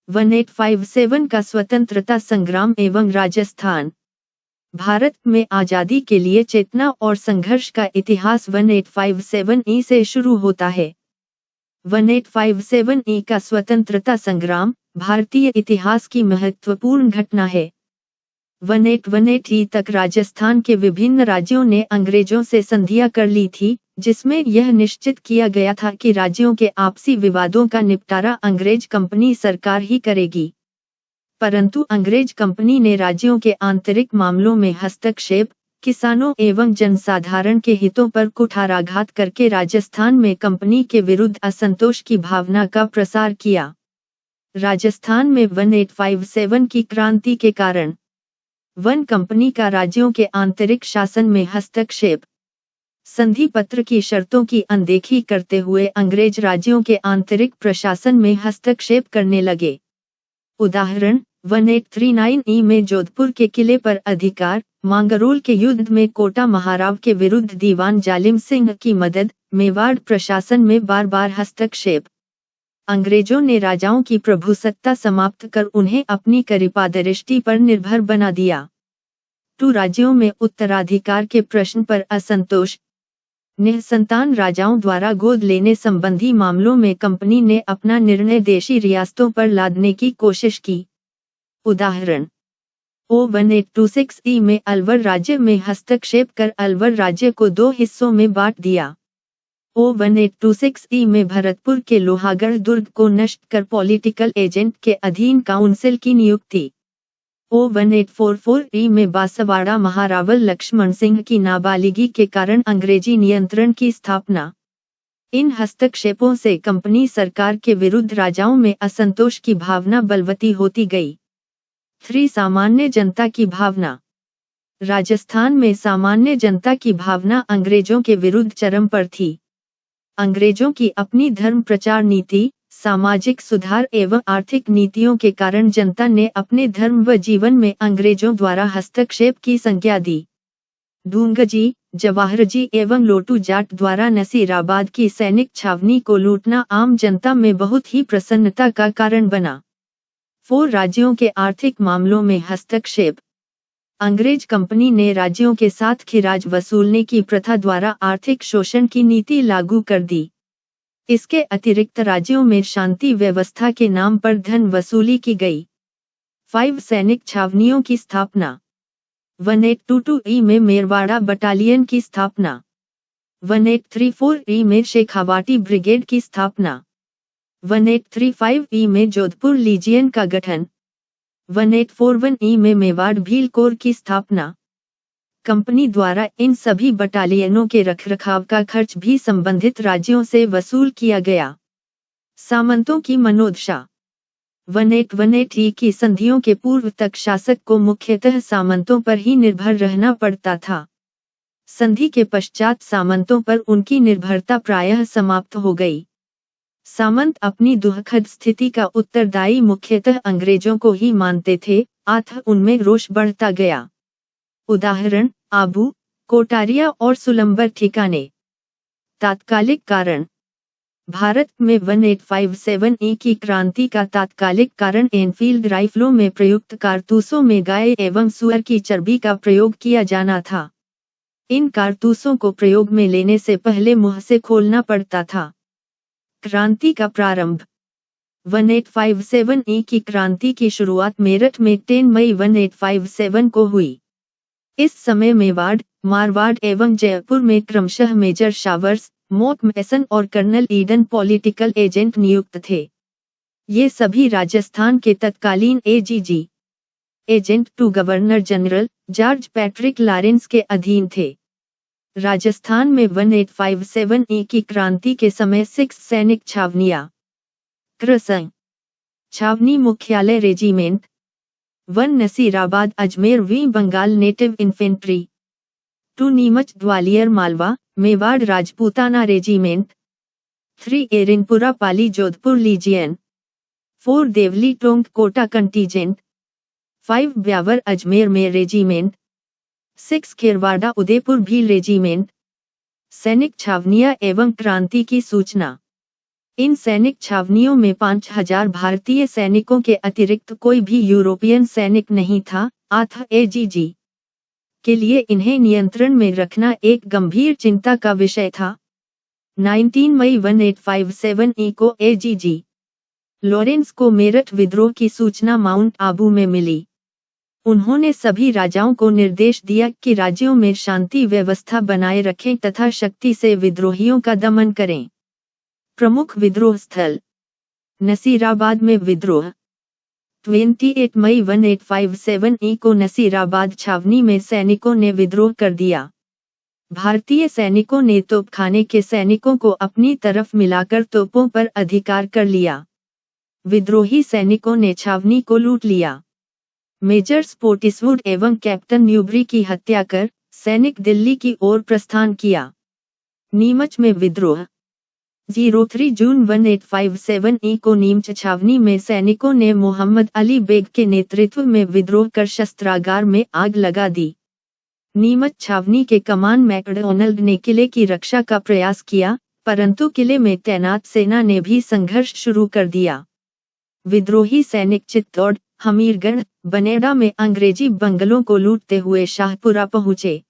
1857 का स्वतंत्रता संग्राम एवं राजस्थान। भारत में आजादी के लिए चेतना और संघर्ष का इतिहास 1857 ई से शुरू होता है। 1857 ई का स्वतंत्रता संग्राम भारतीय इतिहास की महत्वपूर्ण घटना है। 1818 ई तक राजस्थान के विभिन्न राज्यों ने अंग्रेजों से संधियां कर ली थी, जिसमें यह निश्चित किया गया था कि राज्यों के आपसी विवादों का निपटारा अंग्रेज कंपनी सरकार ही करेगी। परंतु अंग्रेज कंपनी ने राज्यों के आंतरिक मामलों में हस्तक्षेप, किसानों एवं जनसाधारण के हितों पर कुठाराघात करके राजस्थान में कंपनी के विरुद्ध असंतोष की भावना का प्रसार किया। राजस्थान में 1857 की क्रांति के कारण वन कंपनी का राज्यों के आंतरिक शासन में हस्तक्षेप, संधि पत्र की शर्तों की अनदेखी करते हुए अंग्रेज राज्यों के आंतरिक प्रशासन में हस्तक्षेप करने लगे। उदाहरण 1839 ई में जोधपुर के किले पर अधिकार, मांगरोल के युद्ध में कोटा महाराव के विरुद्ध दीवान जालिम सिंह की मदद, मेवाड़ प्रशासन में बार बार हस्तक्षेप। अंग्रेजों ने राजाओं की प्रभुसत्ता समाप्त कर उन्हें अपनी कृपादृष्टि पर निर्भर बना दिया। राज्यों में उत्तराधिकार के प्रश्न पर असंतोष, निःसंतान राजाओं द्वारा गोद लेने संबंधी मामलों में कंपनी ने अपना निर्णय देशी रियासतों पर लादने की कोशिश की। उदाहरण 1826 ई में अलवर राज्य में हस्तक्षेप कर अलवर राज्य को 2 हिस्सों में बांट दिया। 1826 ई में भरतपुर के लोहागढ़ दुर्ग को नष्ट कर पॉलिटिकल एजेंट के अधीन काउंसिल की नियुक्ति। 1844 ई में बांसवाड़ा महारावल लक्ष्मण सिंह की नाबालिगी के कारण अंग्रेजी नियंत्रण की स्थापना। इन हस्तक्षेपों से कंपनी सरकार के विरुद्ध राजाओं में असंतोष की भावना बलवती होती गई। सामान्य जनता की भावना। राजस्थान में सामान्य जनता की भावना अंग्रेजों के विरुद्ध चरम पर थी। अंग्रेजों की अपनी धर्म प्रचार नीति, सामाजिक सुधार एवं आर्थिक नीतियों के कारण जनता ने अपने धर्म व जीवन में अंग्रेजों द्वारा हस्तक्षेप की संज्ञा दी। ढूंगजी, जवाहरजी एवं लोटू जाट द्वारा नसीराबाद की सैनिक छावनी को लूटना आम जनता में बहुत ही प्रसन्नता का कारण बना। राज्यों के आर्थिक मामलों में हस्तक्षेप। अंग्रेज कंपनी ने राज्यों के साथ खिराज वसूलने की प्रथा द्वारा आर्थिक शोषण की नीति लागू कर दी। इसके अतिरिक्त राज्यों में शांति व्यवस्था के नाम पर धन वसूली की गई। 5 सैनिक छावनियों की स्थापना। 1822 ई में मेरवाड़ा बटालियन की स्थापना। 1834 ई में शेखावाटी ब्रिगेड की स्थापना। 1835 ई में जोधपुर लीजियन का गठन। 1841 ई में मेवाड़ भील कोर की स्थापना। कंपनी द्वारा इन सभी बटालियनों के रखरखाव का खर्च भी संबंधित राज्यों से वसूल किया गया। सामंतों की मनोदशा। 1818 की संधियों के पूर्व तक शासक को मुख्यतः सामंतों पर ही निर्भर रहना पड़ता था। संधि के पश्चात सामंतों पर उनकी निर्भरता प्रायः समाप्त हो गई। सामंत अपनी दुखद स्थिति का उत्तरदायी मुख्यतः अंग्रेजों को ही मानते थे, अतः उनमें रोष बढ़ता गया। उदाहरण आबू, कोटारिया और सुलंबर ठिकाने। तात्कालिक कारण। भारत में 1857 ई की क्रांति का तात्कालिक कारण एनफील्ड राइफलों में प्रयुक्त कारतूसों में गाय एवं सुअर की चर्बी का प्रयोग किया जाना था। इन कारतूसों को प्रयोग में लेने से पहले मुंह से खोलना पड़ता था। क्रांति का प्रारंभ। 1857 ई की क्रांति की शुरुआत मेरठ में 10 मई 1857 को हुई। इस समय मेवाड़, मारवाड़ एवं जयपुर में क्रमशः मेजर शावर्स, मोक मैसन और कर्नल ईडन पॉलिटिकल एजेंट नियुक्त थे। ये सभी राजस्थान के तत्कालीन AGG agent to governor general George Patrick Lawrence के अधीन थे। राजस्थान में 1857 ई की क्रांति के समय 6 सैनिक छावनियां। क्रसंग छावनी मुख्यालय रेजिमेंट। 1 नसीराबाद अजमेर वी Bengal native infantry. 2 Neemuch Gwalior Malwa Mewar Rajputana regiment. 3 Erinpura Pali Jodhpur legion. 4 Deoli Tonk Kota contingent. 5 Beawar Ajmer में रेजिमेंट। 6 खेरवाड़ा उदयपुर भील रेजिमेंट। सैनिक छावनियां एवं क्रांति की सूचना। इन सैनिक छावनियों में 5000 भारतीय सैनिकों के अतिरिक्त कोई भी यूरोपियन सैनिक नहीं था। AGG के लिए इन्हें नियंत्रण में रखना एक गंभीर चिंता का विषय था। 19 मई 1857 ई को AGG लॉरेंस को मेरठ विद्रोह की सूचना माउंट आबू में मिली। उन्होंने सभी राजाओं को निर्देश दिया कि राज्यों में शांति व्यवस्था बनाए रखें तथा शक्ति से विद्रोहियों का दमन करें। प्रमुख विद्रोह स्थल: नसीराबाद में विद्रोह। 28 मई 1857 ई को नसीराबाद छावनी में सैनिकों ने विद्रोह कर दिया। भारतीय सैनिकों ने तोपखाने के सैनिकों को अपनी तरफ मिलाकर तोपों पर अधिकार कर लिया। विद्रोही सैनिकों ने छावनी को लूट लिया। मेजर स्पोर्टिसवुड एवं कैप्टन न्यूबरी की हत्या कर सैनिक दिल्ली की ओर प्रस्थान किया। नीमच में विद्रोह। 03 जून 1857 ई को नीमच छावनी में सैनिकों ने मोहम्मद अली बेग के नेतृत्व में विद्रोह कर शस्त्रागार में आग लगा दी। नीमच छावनी के कमान मैकडोनल्ड ने किले की रक्षा का प्रयास किया, परंतु किले में तैनात सेना ने भी संघर्ष शुरू कर दिया। विद्रोही सैनिक चित्तौड़, हमीरगढ़, बनेड़ा में अंग्रेजी बंगलों को लूटते हुए शाहपुरा पहुंचे।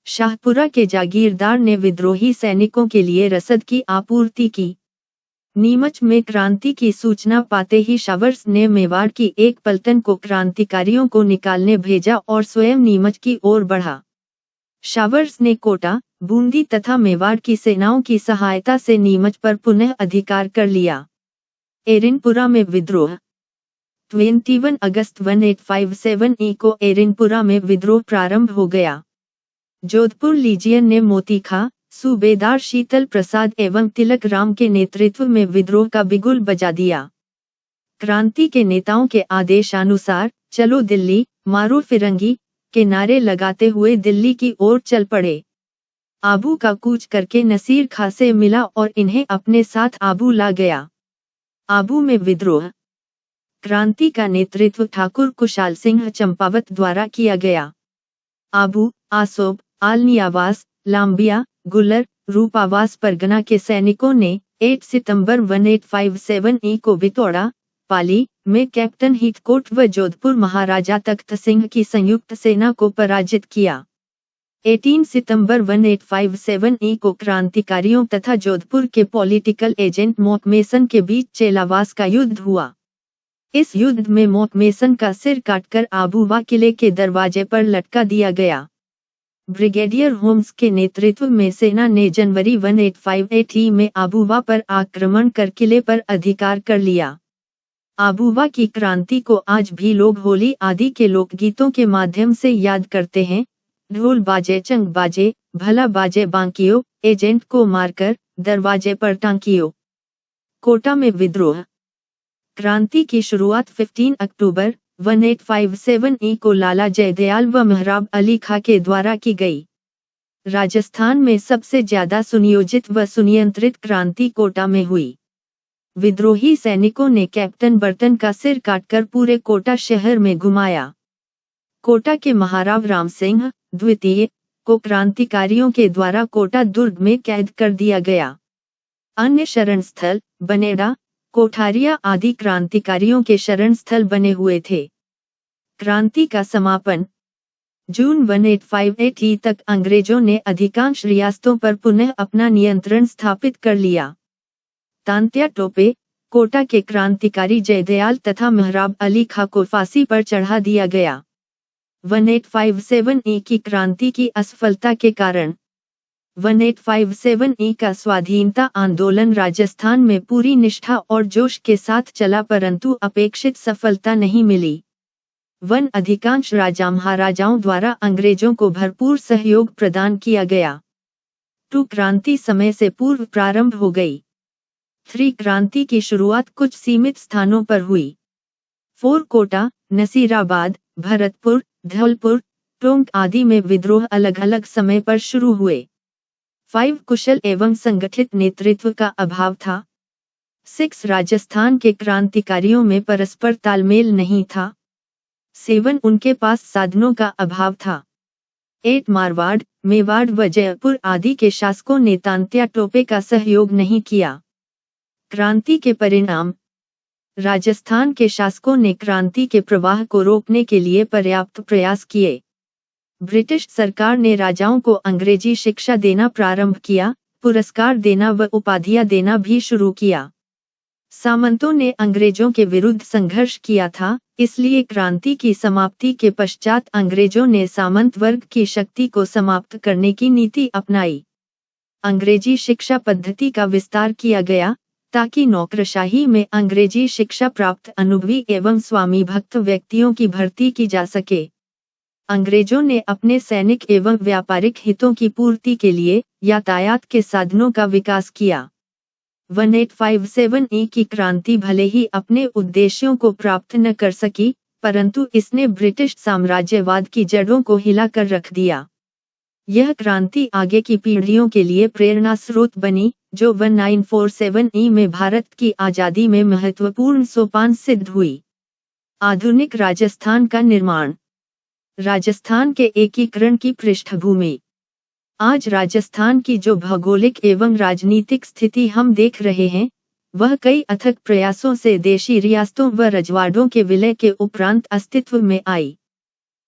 शाहपुरा के जागीरदार ने विद्रोही सैनिकों के लिए रसद की आपूर्ति की। नीमच में क्रांति की सूचना पाते ही शावर्स ने मेवाड़ की एक पलटन को क्रांतिकारियों को निकालने भेजा और स्वयं नीमच की ओर बढ़ा। शावर्स ने कोटा, बूंदी तथा मेवाड़ की सेनाओं की सहायता से नीमच पर पुनः अधिकार कर लिया। एरिनपुरा में विद्रोह। 21 अगस्त 1857 ई को एरिनपुरा में विद्रोह प्रारंभ हो गया। जोधपुर लीजियन ने मोती खां, सूबेदार शीतल प्रसाद एवं तिलक राम के नेतृत्व में विद्रोह का बिगुल बजा दिया। क्रांति के नेताओं के आदेशानुसार चलो दिल्ली, मारो फिरंगी के नारे लगाते हुए दिल्ली की ओर चल पड़े। आबू का कूच करके नसीर खां से मिला और इन्हें अपने साथ आबू ला गया। आबू में विद्रोह। क्रांति का नेतृत्व ठाकुर कुशाल सिंह चंपावत द्वारा किया गया। आबू, आसोब, आलनियावास, लांबिया, गुलर, रूपावास परगना के सैनिकों ने 8 सितंबर 1857 ई को बितौड़ा, पाली में कैप्टन हीथकोट व जोधपुर महाराजा तख्त सिंह की संयुक्त सेना को पराजित किया। 18 सितंबर 1857 ई को क्रांतिकारियों तथा जोधपुर के पॉलिटिकल एजेंट मॉकमेसन के बीच चेलावास का युद्ध हुआ। इस युद्ध में मॉकमेसन का सिर काटकर आबूवा किले के दरवाजे पर लटका दिया गया। ब्रिगेडियर होम्स के नेतृत्व में सेना ने जनवरी 1858 में आबूवा पर आक्रमण कर किले पर अधिकार कर लिया। आबूवा की क्रांति को आज भी लोग होली आदि के लोकगीतों के माध्यम से याद करते हैं। ढोल बाजे चंग बाजे, भला बाजे बांकियो, एजेंट को मारकर दरवाजे पर टांकियो। कोटा में विद्रोह। क्रांति की शुरुआत 15 अक्टूबर 1857 ई को लाला जयदयाल व मेहराब अली खां के द्वारा की गई। राजस्थान में सबसे ज्यादा सुनियोजित व सुनियंत्रित क्रांति कोटा में हुई। विद्रोही सैनिकों ने कैप्टन बर्टन का सिर काटकर पूरे कोटा शहर में घुमाया। कोटा के महाराव राम सिंह द्वितीय को क्रांतिकारियों के द्वारा कोटा दुर्ग में कैद कर दिया गया। अन्य शरण स्थल बनेड़ा, कोठारिया आदि क्रांतिकारियों के शरण स्थल बने हुए थे। क्रांति का समापन। जून 1858 तक अंग्रेजों ने अधिकांश रियासतों पर पुनः अपना नियंत्रण स्थापित कर लिया। तांत्या टोपे, कोटा के क्रांतिकारी जयदयाल तथा मेहराब अली खां को फांसी पर चढ़ा दिया गया। 1857 ई की क्रांति की असफलता के कारण। 1857 ई का स्वाधीनता आंदोलन राजस्थान में पूरी निष्ठा और जोश के साथ चला, परंतु अपेक्षित सफलता नहीं मिली। अधिकांश राजा महाराजाओं द्वारा अंग्रेजों को भरपूर सहयोग प्रदान किया गया। 2 क्रांति समय से पूर्व प्रारंभ हो गई। 3 क्रांति की शुरुआत कुछ सीमित स्थानों पर हुई। 4 कोटा, नसीराबाद, भरतपुर, धौलपुर, टोंक आदि में विद्रोह अलग अलग समय पर शुरू हुए। 5 कुशल एवं संगठित नेतृत्व का अभाव था। 6 राजस्थान के क्रांतिकारियों में परस्पर तालमेल नहीं था। 7 उनके पास साधनों का अभाव था। 8 मारवाड़, मेवाड़ व जयपुर आदि के शासकों ने तांत्या टोपे का सहयोग नहीं किया। क्रांति के परिणाम। राजस्थान के शासकों ने क्रांति के प्रवाह को रोकने के लिए पर्याप्त प्रयास किए। ब्रिटिश सरकार ने राजाओं को अंग्रेजी शिक्षा देना प्रारंभ किया, पुरस्कार देना व उपाधियां देना भी शुरू किया। सामंतों ने अंग्रेजों के विरुद्ध संघर्ष किया था, इसलिए क्रांति की समाप्ति के पश्चात अंग्रेजों ने सामंत वर्ग की शक्ति को समाप्त करने की नीति अपनाई। अंग्रेजी शिक्षा पद्धति का विस्तार किया गया, ताकि नौकरशाही में अंग्रेजी शिक्षा प्राप्त अनुभवी एवं स्वामी भक्त व्यक्तियों की भर्ती की जा सके। अंग्रेजों ने अपने सैनिक एवं व्यापारिक हितों की पूर्ति के लिए यातायात के साधनों का विकास किया। 1857 की क्रांति भले ही अपने उद्देश्यों को प्राप्त न कर सकी, परंतु इसने ब्रिटिश साम्राज्यवाद की जड़ों को हिलाकर रख दिया। यह क्रांति आगे की पीढ़ियों के लिए प्रेरणा स्रोत बनी, जो 1947 में भारत की आजादी में महत्वपूर्ण सोपान सिद्ध हुई। आधुनिक राजस्थान का निर्माण। राजस्थान के एकीकरण की पृष्ठभूमि। आज राजस्थान की जो भौगोलिक एवं राजनीतिक स्थिति हम देख रहे हैं, वह कई अथक प्रयासों से देशी रियासतों व रजवाड़ों के विलय के उपरांत अस्तित्व में आई।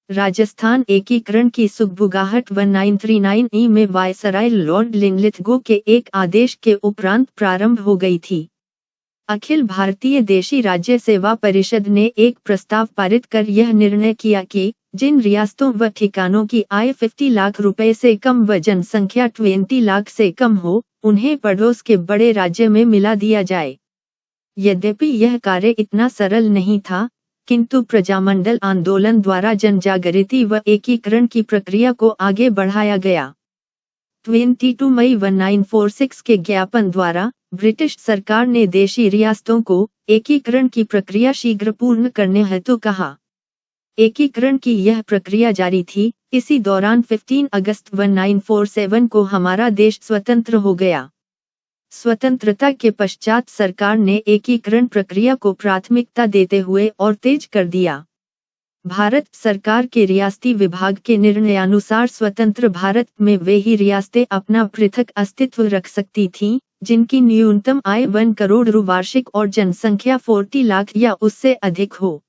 राजस्थान एकीकरण की सुगबुगाहट 1939 में वायसराय लॉर्ड लिनलिथगो के एक आदेश के उपरांत प्रारंभ हो गई थी। अखिल भारतीय देशी राज्य सेवा परिषद ने एक प्रस्ताव पारित कर यह निर्णय किया कि जिन रियासतों व ठिकानों की आय 50 लाख रुपए से कम व जनसंख्या 20 लाख से कम हो, उन्हें पड़ोस के बड़े राज्य में मिला दिया जाए। यद्यपि यह कार्य इतना सरल नहीं था, किंतु प्रजामंडल आंदोलन द्वारा जनजागृति व एकीकरण की प्रक्रिया को आगे बढ़ाया गया। 22 मई 1946 के ज्ञापन द्वारा ब्रिटिश सरकार ने देशी रियासतों को एकीकरण की प्रक्रिया शीघ्र पूर्ण करने हेतु कहा। एकीकरण की यह प्रक्रिया जारी थी। इसी दौरान 15 अगस्त 1947 को हमारा देश स्वतंत्र हो गया। स्वतंत्रता के पश्चात सरकार ने एकीकरण प्रक्रिया को प्राथमिकता देते हुए और तेज कर दिया। भारत सरकार के रियासती विभाग के निर्णयानुसार स्वतंत्र भारत में वे ही रियासतें अपना पृथक अस्तित्व रख सकती थीं, जिनकी न्यूनतम आय 1 करोड़ रु वार्षिक और जनसंख्या 40 लाख या उससे अधिक हो।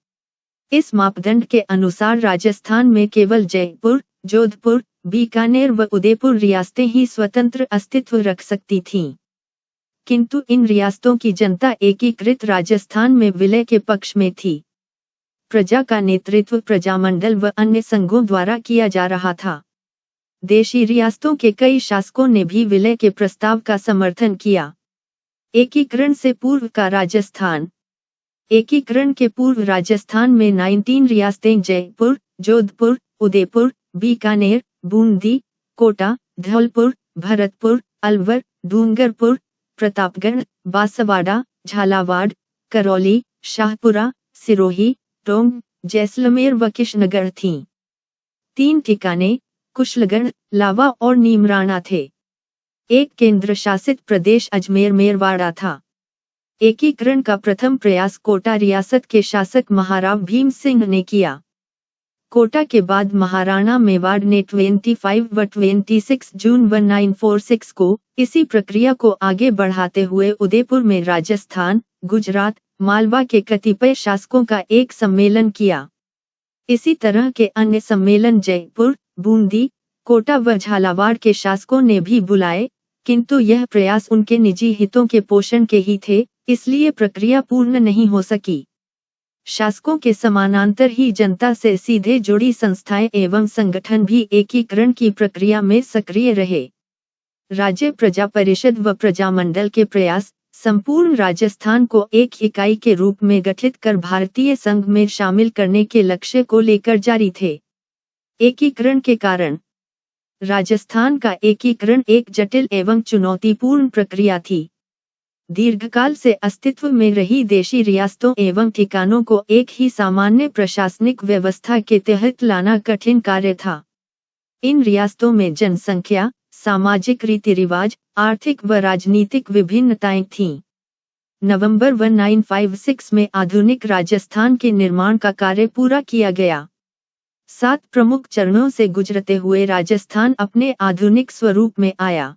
इस मापदंड के अनुसार राजस्थान में केवल जयपुर, जोधपुर, बीकानेर व उदयपुर रियासतें ही स्वतंत्र अस्तित्व रख सकती थीं। किंतु इन रियासतों की जनता एकीकृत राजस्थान में विलय के पक्ष में थी। प्रजा का नेतृत्व प्रजामंडल व अन्य संघों द्वारा किया जा रहा था। देशी रियासतों के कई शासकों ने भी विलय के प्रस्ताव का समर्थन किया। एकीकरण से पूर्व का राजस्थान। एकीकरण के पूर्व राजस्थान में 19 रियासतें जयपुर, जोधपुर, उदयपुर, बीकानेर, बूंदी, कोटा, धौलपुर, भरतपुर, अलवर, डूंगरपुर, प्रतापगढ़, बांसवाड़ा, झालावाड़, करौली, शाहपुरा, सिरोही, टोंक, जैसलमेर व किशनगढ़ थीं। 3 ठिकाने कुशलगढ़, लावा और नीमराणा थे। एक केंद्र शासित प्रदेश अजमेर मेरवाड़ा था। एकीकरण का प्रथम प्रयास कोटा रियासत के शासक महाराव भीम सिंह ने किया। कोटा के बाद महाराणा मेवाड़ ने 25 व 26 जून 1946 को इसी प्रक्रिया को आगे बढ़ाते हुए उदयपुर में राजस्थान, गुजरात, मालवा के कतिपय शासकों का एक सम्मेलन किया। इसी तरह के अन्य सम्मेलन जयपुर, बूंदी, कोटा व झालावाड़ के शासकों ने भी बुलाए, किंतु यह प्रयास उनके निजी हितों के पोषण के ही थे, इसलिए प्रक्रिया पूर्ण नहीं हो सकी। शासकों के समानांतर ही जनता से सीधे जुड़ी संस्थाएं एवं संगठन भी एकीकरण की प्रक्रिया में सक्रिय रहे। राज्य प्रजा परिषद व प्रजामंडल के प्रयास संपूर्ण राजस्थान को एक इकाई के रूप में गठित कर भारतीय संघ में शामिल करने के लक्ष्य को लेकर जारी थे। एकीकरण के कारण। राजस्थान का एकीकरण एक जटिल एवं चुनौतीपूर्ण प्रक्रिया थी। दीर्घकाल से अस्तित्व में रही देशी रियासतों एवं ठिकानों को एक ही सामान्य प्रशासनिक व्यवस्था के तहत लाना कठिन कार्य था। इन रियासतों में जनसंख्या, सामाजिक रीति रिवाज, आर्थिक व राजनीतिक विभिन्नताएं थीं। नवंबर 1956 में आधुनिक राजस्थान के निर्माण का कार्य पूरा किया गया। 7 प्रमुख चरणों से गुजरते हुए राजस्थान अपने आधुनिक स्वरूप में आया।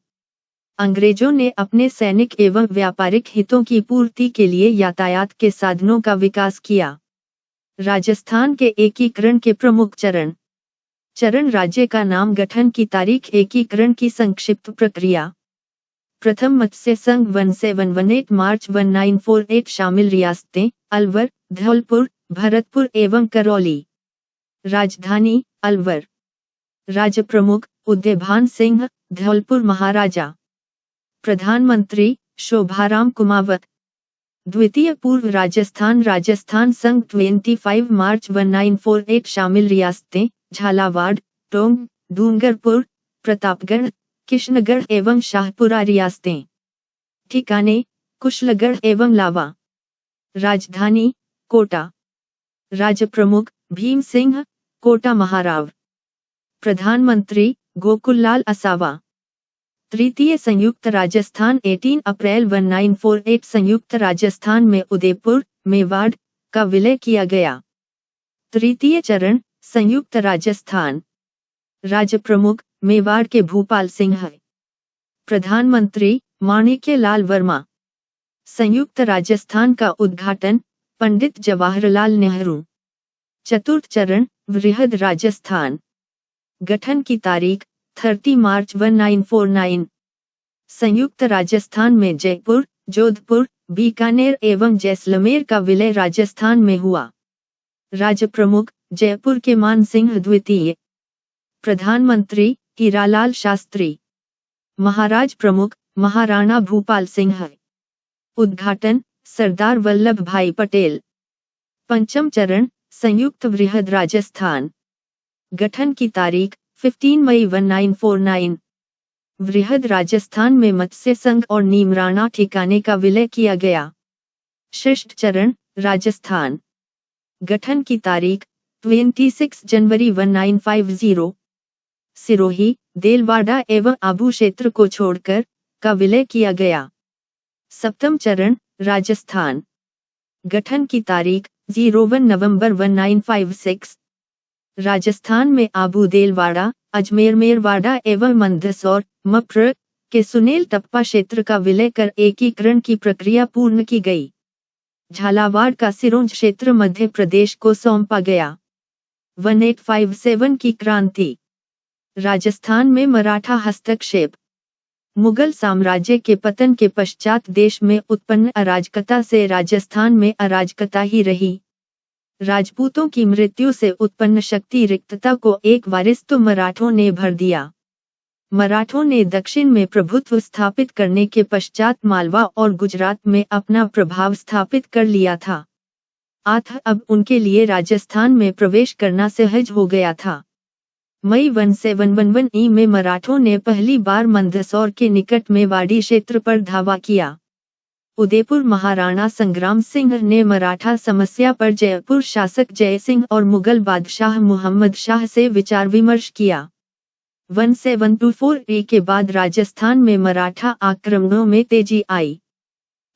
अंग्रेजों ने अपने सैनिक एवं व्यापारिक हितों की पूर्ति के लिए यातायात के साधनों का विकास किया। राजस्थान के एकीकरण के प्रमुख चरण। चरण: राज्य का नाम, गठन की तारीख, एकीकरण की संक्षिप्त प्रक्रिया। प्रथम मत्स्य संघ 1718 मार्च 1948 शामिल रियासतें: अलवर, धौलपुर, भरतपुर एवं करौली। राजधानी: अलवर। राज्य प्रमुख: उदयभान सिंह, धौलपुर महाराजा। प्रधानमंत्री: शोभाराम कुमावत। द्वितीय पूर्व राजस्थान राजस्थान संघ 25 मार्च 1948 शामिल रियासतें: झालावाड़, टोंक, डूंगरपुर, प्रतापगढ़, किशनगढ़ एवं शाहपुरा रियासतें। ठिकाने: कुशलगढ़ एवं लावा। राजधानी: कोटा। राज्य प्रमुख: भीम सिंह, कोटा महाराव। प्रधानमंत्री: गोकुललाल असावा। तृतीय संयुक्त राजस्थान 18 अप्रैल 1948 संयुक्त राजस्थान में उदयपुर, मेवाड़ का विलय किया गया। तृतीय चरण: संयुक्त राजस्थान। राज्य प्रमुख: मेवाड़ के भूपाल सिंह। प्रधानमंत्री: माणिक्यलाल वर्मा। संयुक्त राजस्थान का उद्घाटन: पंडित जवाहरलाल नेहरू। चतुर्थ चरण: वृहद राजस्थान। गठन की तारीख: 30 मार्च 1949। संयुक्त राजस्थान में जयपुर, जोधपुर, बीकानेर एवं जैसलमेर का विलय राजस्थान में हुआ। राज्य प्रमुख: जयपुर के मान सिंह द्वितीय। प्रधानमंत्री: हीरालाल शास्त्री। महाराज प्रमुख: महाराणा भूपाल सिंह। उद्घाटन: सरदार वल्लभ भाई पटेल। पंचम चरण: संयुक्त वृहद राजस्थान। गठन की तारीख: 15 मई 1949। वृहद राजस्थान में मत्स्य संघ और नीमराणा ठिकाने का विलय किया गया। षष्ठ चरण: राजस्थान। गठन की तारीख: 26 जनवरी 1950। सिरोही, देलवाड़ा एवं आबू क्षेत्र को छोड़कर का विलय किया गया। सप्तम चरण: राजस्थान। गठन की तारीख: 01 नवंबर 1956। राजस्थान में आबू, देलवाड़ा, अजमेर, मेरवाड़ा एवं मंदसौर, मप्र के सुनेल टप्पा क्षेत्र का विलय कर एकीकरण की प्रक्रिया पूर्ण की गई। झालावाड़ का सिरोंज क्षेत्र मध्य प्रदेश को सौंपा गया। 1857 की क्रांति। राजस्थान में मराठा हस्तक्षेप। मुगल साम्राज्य के पतन के पश्चात देश में उत्पन्न अराजकता से राजस्थान में अराजकता ही रही। राजपूतों की मृत्यु से उत्पन्न शक्ति रिक्तता को एक वारिस तो मराठों ने भर दिया। मराठों ने दक्षिण में प्रभुत्व स्थापित करने के पश्चात मालवा और गुजरात में अपना प्रभाव स्थापित कर लिया था। अतः अब उनके लिए राजस्थान में प्रवेश करना सहज हो गया था। मई 1711 ई में मराठों ने पहली बार मंदसौर के निकट मेवाड़ी क्षेत्र पर धावा किया। उदयपुर महाराणा संग्राम सिंह ने मराठा समस्या पर जयपुर शासक जय सिंह और मुगल बादशाह मुहम्मद शाह से विचार विमर्श किया। 1724 ई के बाद राजस्थान में मराठा आक्रमणों में तेजी आई।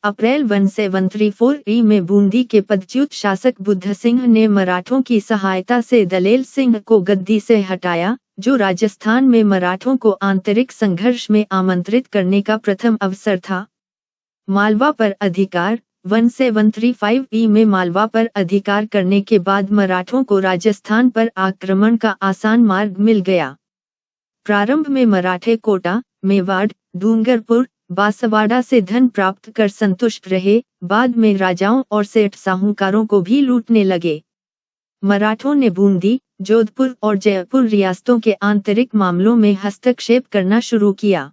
अप्रैल 1734 ई में बूंदी के पदच्युत शासक बुद्ध सिंह ने मराठों की सहायता से दलेल सिंह को गद्दी से हटाया, जो राजस्थान में मराठों को आंतरिक संघर्ष में आमंत्रित करने का प्रथम अवसर था। मालवा पर अधिकार। 1735 ई में मालवा पर अधिकार करने के बाद मराठों को राजस्थान पर आक्रमण का आसान मार्ग मिल गया। प्रारंभ में मराठे कोटा, मेवाड़, डूंगरपुर, बांसवाड़ा से धन प्राप्त कर संतुष्ट रहे, बाद में राजाओं और सेठ साहूकारों को भी लूटने लगे। मराठों ने बूंदी, जोधपुर और जयपुर रियासतों के आंतरिक मामलों में हस्तक्षेप करना शुरू किया।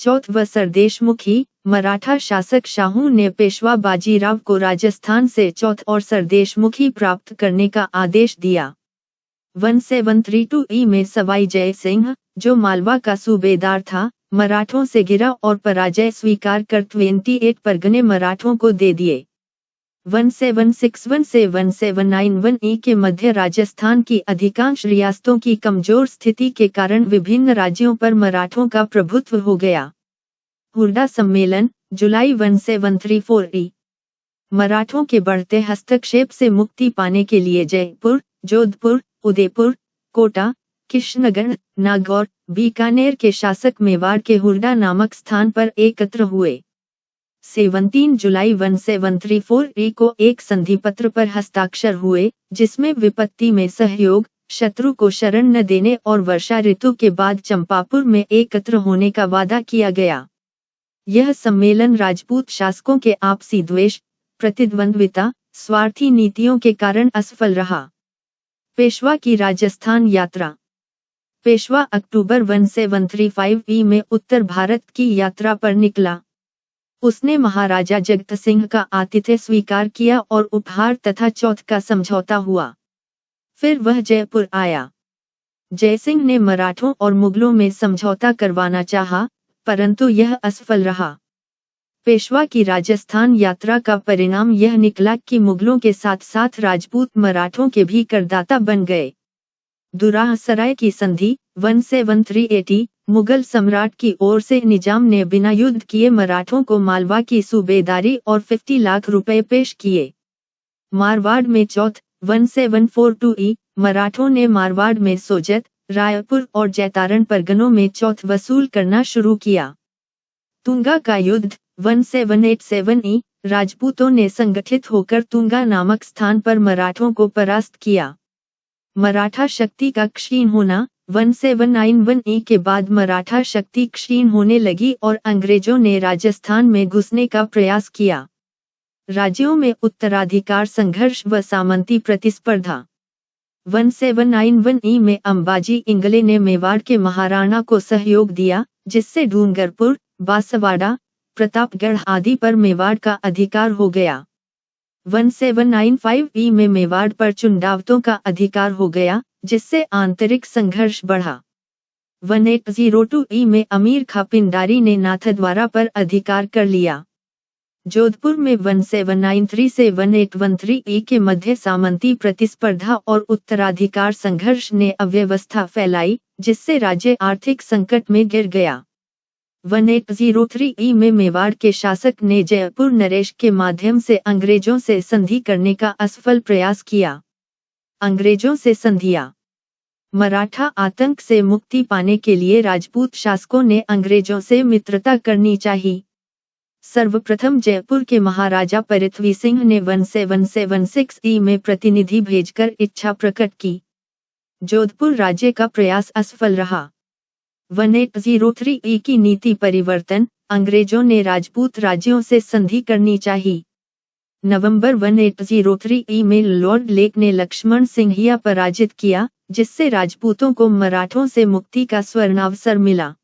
चौथ व सरदेशमुखी। मराठा शासक शाहू ने पेशवा बाजीराव को राजस्थान से चौथ और सरदेशमुखी प्राप्त करने का आदेश दिया। 1732 ई में सवाई जय सिंह, जो मालवा का सूबेदार था, मराठों से गिरा और पराजय स्वीकार कर 28 परगने मराठों को दे दिए। 1761 से 1791 ई के मध्य राजस्थान की अधिकांश रियासतों की कमजोर स्थिति के कारण विभिन्न राज्यों पर मराठों का प्रभुत्व हो गया। हुरडा सम्मेलन, जुलाई 1734 ई। मराठों के बढ़ते हस्तक्षेप से मुक्ति पाने के लिए जयपुर, जोधपुर, उदयपुर, कोटा, कृष्णगढ़, नागौर, बीकानेर के शासक मेवाड़ के हुरडा नामक स्थान पर एकत्र हुए। 17 जुलाई 1734 को एक संधि पत्र पर हस्ताक्षर हुए, जिसमें विपत्ति में सहयोग, शत्रु को शरण न देने और वर्षा ऋतु के बाद चंपापुर में एकत्र होने का वादा किया गया। यह सम्मेलन राजपूत शासकों के आपसी द्वेष, प्रतिद्वंद्विता, स्वार्थी नीतियों के कारण असफल रहा। पेशवा की राजस्थान यात्रा। पेशवा अक्टूबर 1735 में उत्तर भारत की यात्रा पर निकला। उसने महाराजा जगत सिंह का आतिथ्य स्वीकार किया और उपहार तथा चौथ का समझौता हुआ। फिर वह जयपुर आया। जयसिंह ने मराठों और मुगलों में समझौता करवाना चाहा, परंतु यह असफल रहा। पेशवा की राजस्थान यात्रा का परिणाम यह निकला कि मुगलों के साथ साथ राजपूत मराठों के भी करदाता बन गए। दुराह सराय की संधि 1738 मुगल सम्राट की ओर से निजाम ने बिना युद्ध किए मराठों को मालवा की सूबेदारी और 50 लाख रुपए पेश किए। मारवाड़ में चौथ 1742 मराठों ने मारवाड़ में सोजत, रायपुर और जैतारण परगनों में चौथ वसूल करना शुरू किया। तुंगा का युद्ध 1787 राजपूतों ने संगठित होकर तुंगा नामक स्थान पर मराठों को परास्त किया। मराठा शक्ति का क्षीण होना 1791 के बाद मराठा शक्ति क्षीण होने लगी और अंग्रेजों ने राजस्थान में घुसने का प्रयास किया। राज्यों में उत्तराधिकार संघर्ष व सामंती प्रतिस्पर्धा। 1791 में अंबाजी इंगले ने मेवाड़ के महाराणा को सहयोग दिया, जिससे डूंगरपुर, बांसवाड़ा, प्रतापगढ़ आदि पर मेवाड़ का अधिकार हो गया। 1795 में मेवाड़ पर चुंडावतों का अधिकार हो गया, जिससे आंतरिक संघर्ष बढ़ा। 1802 में अमीर खां पिंडारी ने नाथद्वारा पर अधिकार कर लिया। जोधपुर में 1793 से 1813 के मध्य सामंती प्रतिस्पर्धा और उत्तराधिकार संघर्ष ने अव्यवस्था फैलाई, जिससे राज्य आर्थिक संकट में गिर गया। 1803 में मेवाड़ के शासक ने जयपुर नरेश के माध्यम से अंग्रेजों से संधि करने का असफल प्रयास किया। अंग्रेजों से संधियां। मराठा आतंक से मुक्ति पाने के लिए राजपूत शासकों ने अंग्रेजों से मित्रता करनी चाहिए। सर्वप्रथम जयपुर के महाराजा पृथ्वी सिंह ने 1776 में प्रतिनिधि भेजकर इच्छा प्रकट की। जोधपुर राज्य का प्रयास असफल रहा। 1803 की नीति परिवर्तन, अंग्रेजों ने राजपूत राज्यों से संधि करनी चाहिए। नवंबर 1803 में लॉर्ड लेक ने लक्ष्मण सिंघिया पराजित किया, जिससे राजपूतों को मराठों से मुक्ति का स्वर्णावसर मिला।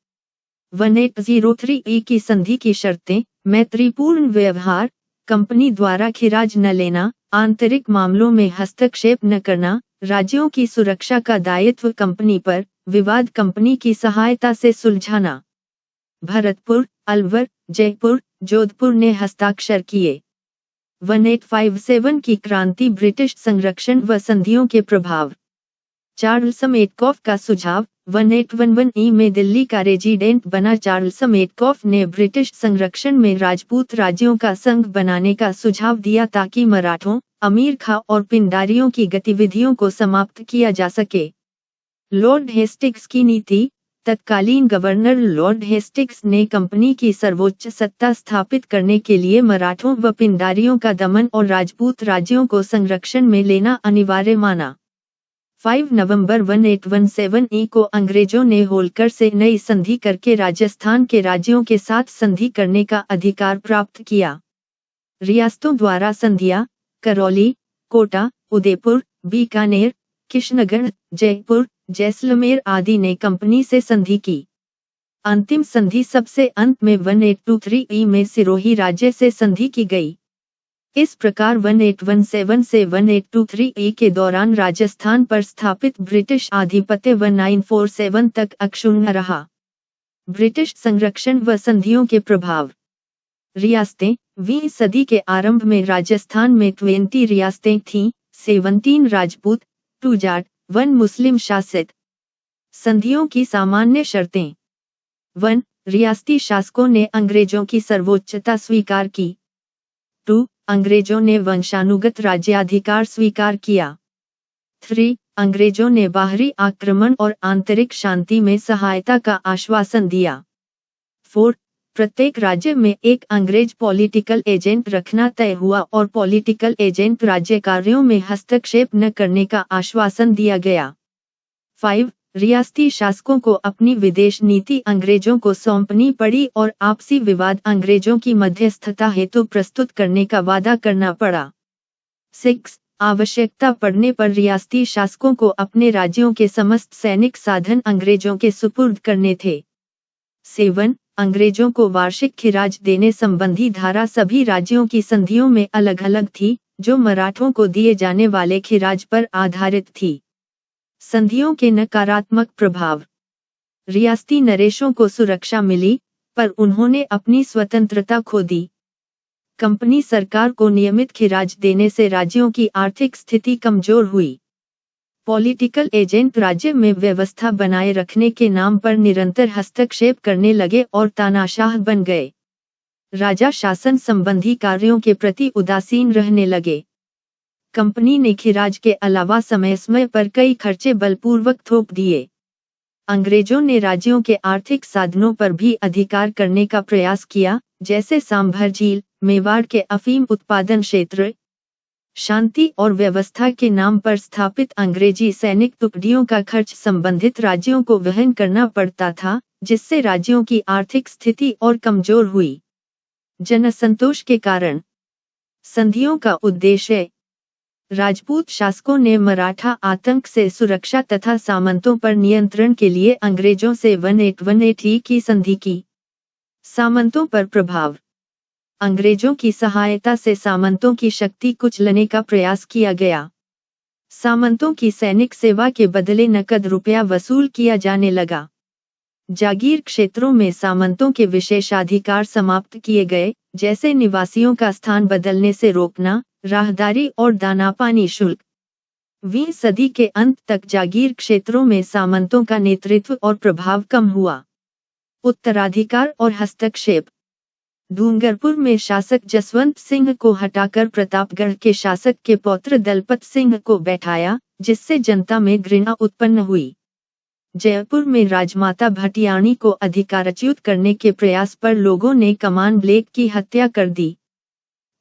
1803 की संधि की शर्तें: मैत्रीपूर्ण व्यवहार, कंपनी द्वारा खिराज न लेना, आंतरिक मामलों में हस्तक्षेप न करना, राज्यों की सुरक्षा का दायित्व कंपनी पर, विवाद कंपनी की सहायता से सुलझाना। भरतपुर, अलवर, जयपुर, जोधपुर ने हस्ताक्षर किए। 1857 की क्रांति, ब्रिटिश संरक्षण व संधियों के प्रभाव। चार्ल्स मेटकॉफ का सुझाव। 1811 में दिल्ली का रेजिडेंट बना चार्ल्स मेटकॉफ ने ब्रिटिश संरक्षण में राजपूत राज्यों का संघ बनाने का सुझाव दिया ताकि मराठों, अमीर खां और पिंडारियों की गतिविधियों को समाप्त किया जा सके। लॉर्ड हेस्टिंग्स की नीति। तत्कालीन गवर्नर लॉर्ड हेस्टिंग्स ने कंपनी की सर्वोच्च सत्ता स्थापित करने के लिए मराठों व पिंडारियों का दमन और राजपूत राज्यों को संरक्षण में लेना अनिवार्य माना। 5 नवंबर 1817 को अंग्रेजों ने होलकर से नई संधि करके राजस्थान के राज्यों के साथ संधि करने का अधिकार प्राप्त किया। रियासतों द्वारा संधियां: करौली, कोटा, उदयपुर, बीकानेर, कृष्णगढ़, जयपुर, जैसलमेर आदि ने कंपनी से संधि की। अंतिम संधि सबसे अंत में 1823 में सिरोही राज्य से संधि की गई। इस प्रकार 1817 से 1823 के दौरान राजस्थान पर स्थापित ब्रिटिश आधिपत्य 1947 तक अक्षुण्ण रहा। ब्रिटिश संरक्षण व संधियों के प्रभाव। रियासतें। 20वीं सदी के आरंभ में राजस्थान में 20 रियासतें थीं, 17 राजपूत, 2 जाट, 1 मुस्लिम शासित। संधियों की सामान्य शर्तें। 1. रियासती शासकों ने अंग्रेजों की सर्वोच्चता स्वीकार की। 2. अंग्रेजों ने वंशानुगत राज्याधिकार स्वीकार किया। 3. अंग्रेजों ने बाहरी आक्रमण और आंतरिक शांति में सहायता का आश्वासन दिया। 4. प्रत्येक राज्य में एक अंग्रेज पॉलिटिकल एजेंट रखना तय हुआ और पॉलिटिकल एजेंट राज्य कार्यों में हस्तक्षेप न करने का आश्वासन दिया गया। 5. रियासती शासकों को अपनी विदेश नीति अंग्रेजों को सौंपनी पड़ी और आपसी विवाद अंग्रेजों की मध्यस्थता हेतु प्रस्तुत करने का वादा करना पड़ा। 6. आवश्यकता पड़ने पर रियासती शासकों को अपने राज्यों के समस्त सैनिक साधन अंग्रेजों के सुपुर्द करने थे। 7. अंग्रेजों को वार्षिक खिराज देने संबंधी धारा सभी राज्यों की संधियों में अलग अलग थी, जो मराठों को दिए जाने वाले खिराज पर आधारित थी। संधियों के नकारात्मक प्रभाव। रियासती नरेशों को सुरक्षा मिली, पर उन्होंने अपनी स्वतंत्रता खो दी। कंपनी सरकार को नियमित खिराज देने से राज्यों की आर्थिक स्थिति कमजोर हुई। पॉलिटिकल एजेंट राज्य में व्यवस्था बनाए रखने के नाम पर निरंतर हस्तक्षेप करने लगे और तानाशाह बन गए। राजा शासन संबंधी कार्यों के प्रति उदासीन रहने लगे। कंपनी ने खिराज के अलावा समय समय पर कई खर्चे बलपूर्वक थोप दिए। अंग्रेजों ने राज्यों के आर्थिक साधनों पर भी अधिकार करने का प्रयास किया, जैसे सांभर झील, मेवाड़ के अफीम उत्पादन क्षेत्र। शांति और व्यवस्था के नाम पर स्थापित अंग्रेजी सैनिक टुकड़ियों का खर्च संबंधित राज्यों को वहन करना पड़ता था, जिससे राज्यों की आर्थिक स्थिति और कमजोर हुई। जनसंतोष के कारण। संधियों का उद्देश्य। राजपूत शासकों ने मराठा आतंक से सुरक्षा तथा सामंतों पर नियंत्रण के लिए अंग्रेजों से 1818 की संधि की। सामंतों पर प्रभाव। अंग्रेजों की सहायता से सामंतों की शक्ति कुचलने का प्रयास किया गया। सामंतों की सैनिक सेवा के बदले नकद रुपया वसूल किया जाने लगा। जागीर क्षेत्रों में सामंतों के विशेषाधिकार समाप्त किए गए, जैसे निवासियों का स्थान बदलने से रोकना, राहदारी और दाना पानी शुल्क। 20वीं सदी के अंत तक जागीर क्षेत्रों में सामंतों का नेतृत्व और प्रभाव कम हुआ। उत्तराधिकार और हस्तक्षेप। डूंगरपुर में शासक जसवंत सिंह को हटाकर प्रतापगढ़ के शासक के पौत्र दलपत सिंह को बैठाया, जिससे जनता में घृणा उत्पन्न हुई। जयपुर में राजमाता भटियाणी को अधिकारच्युत करने के प्रयास पर लोगों ने कमान ब्लेक की हत्या कर दी।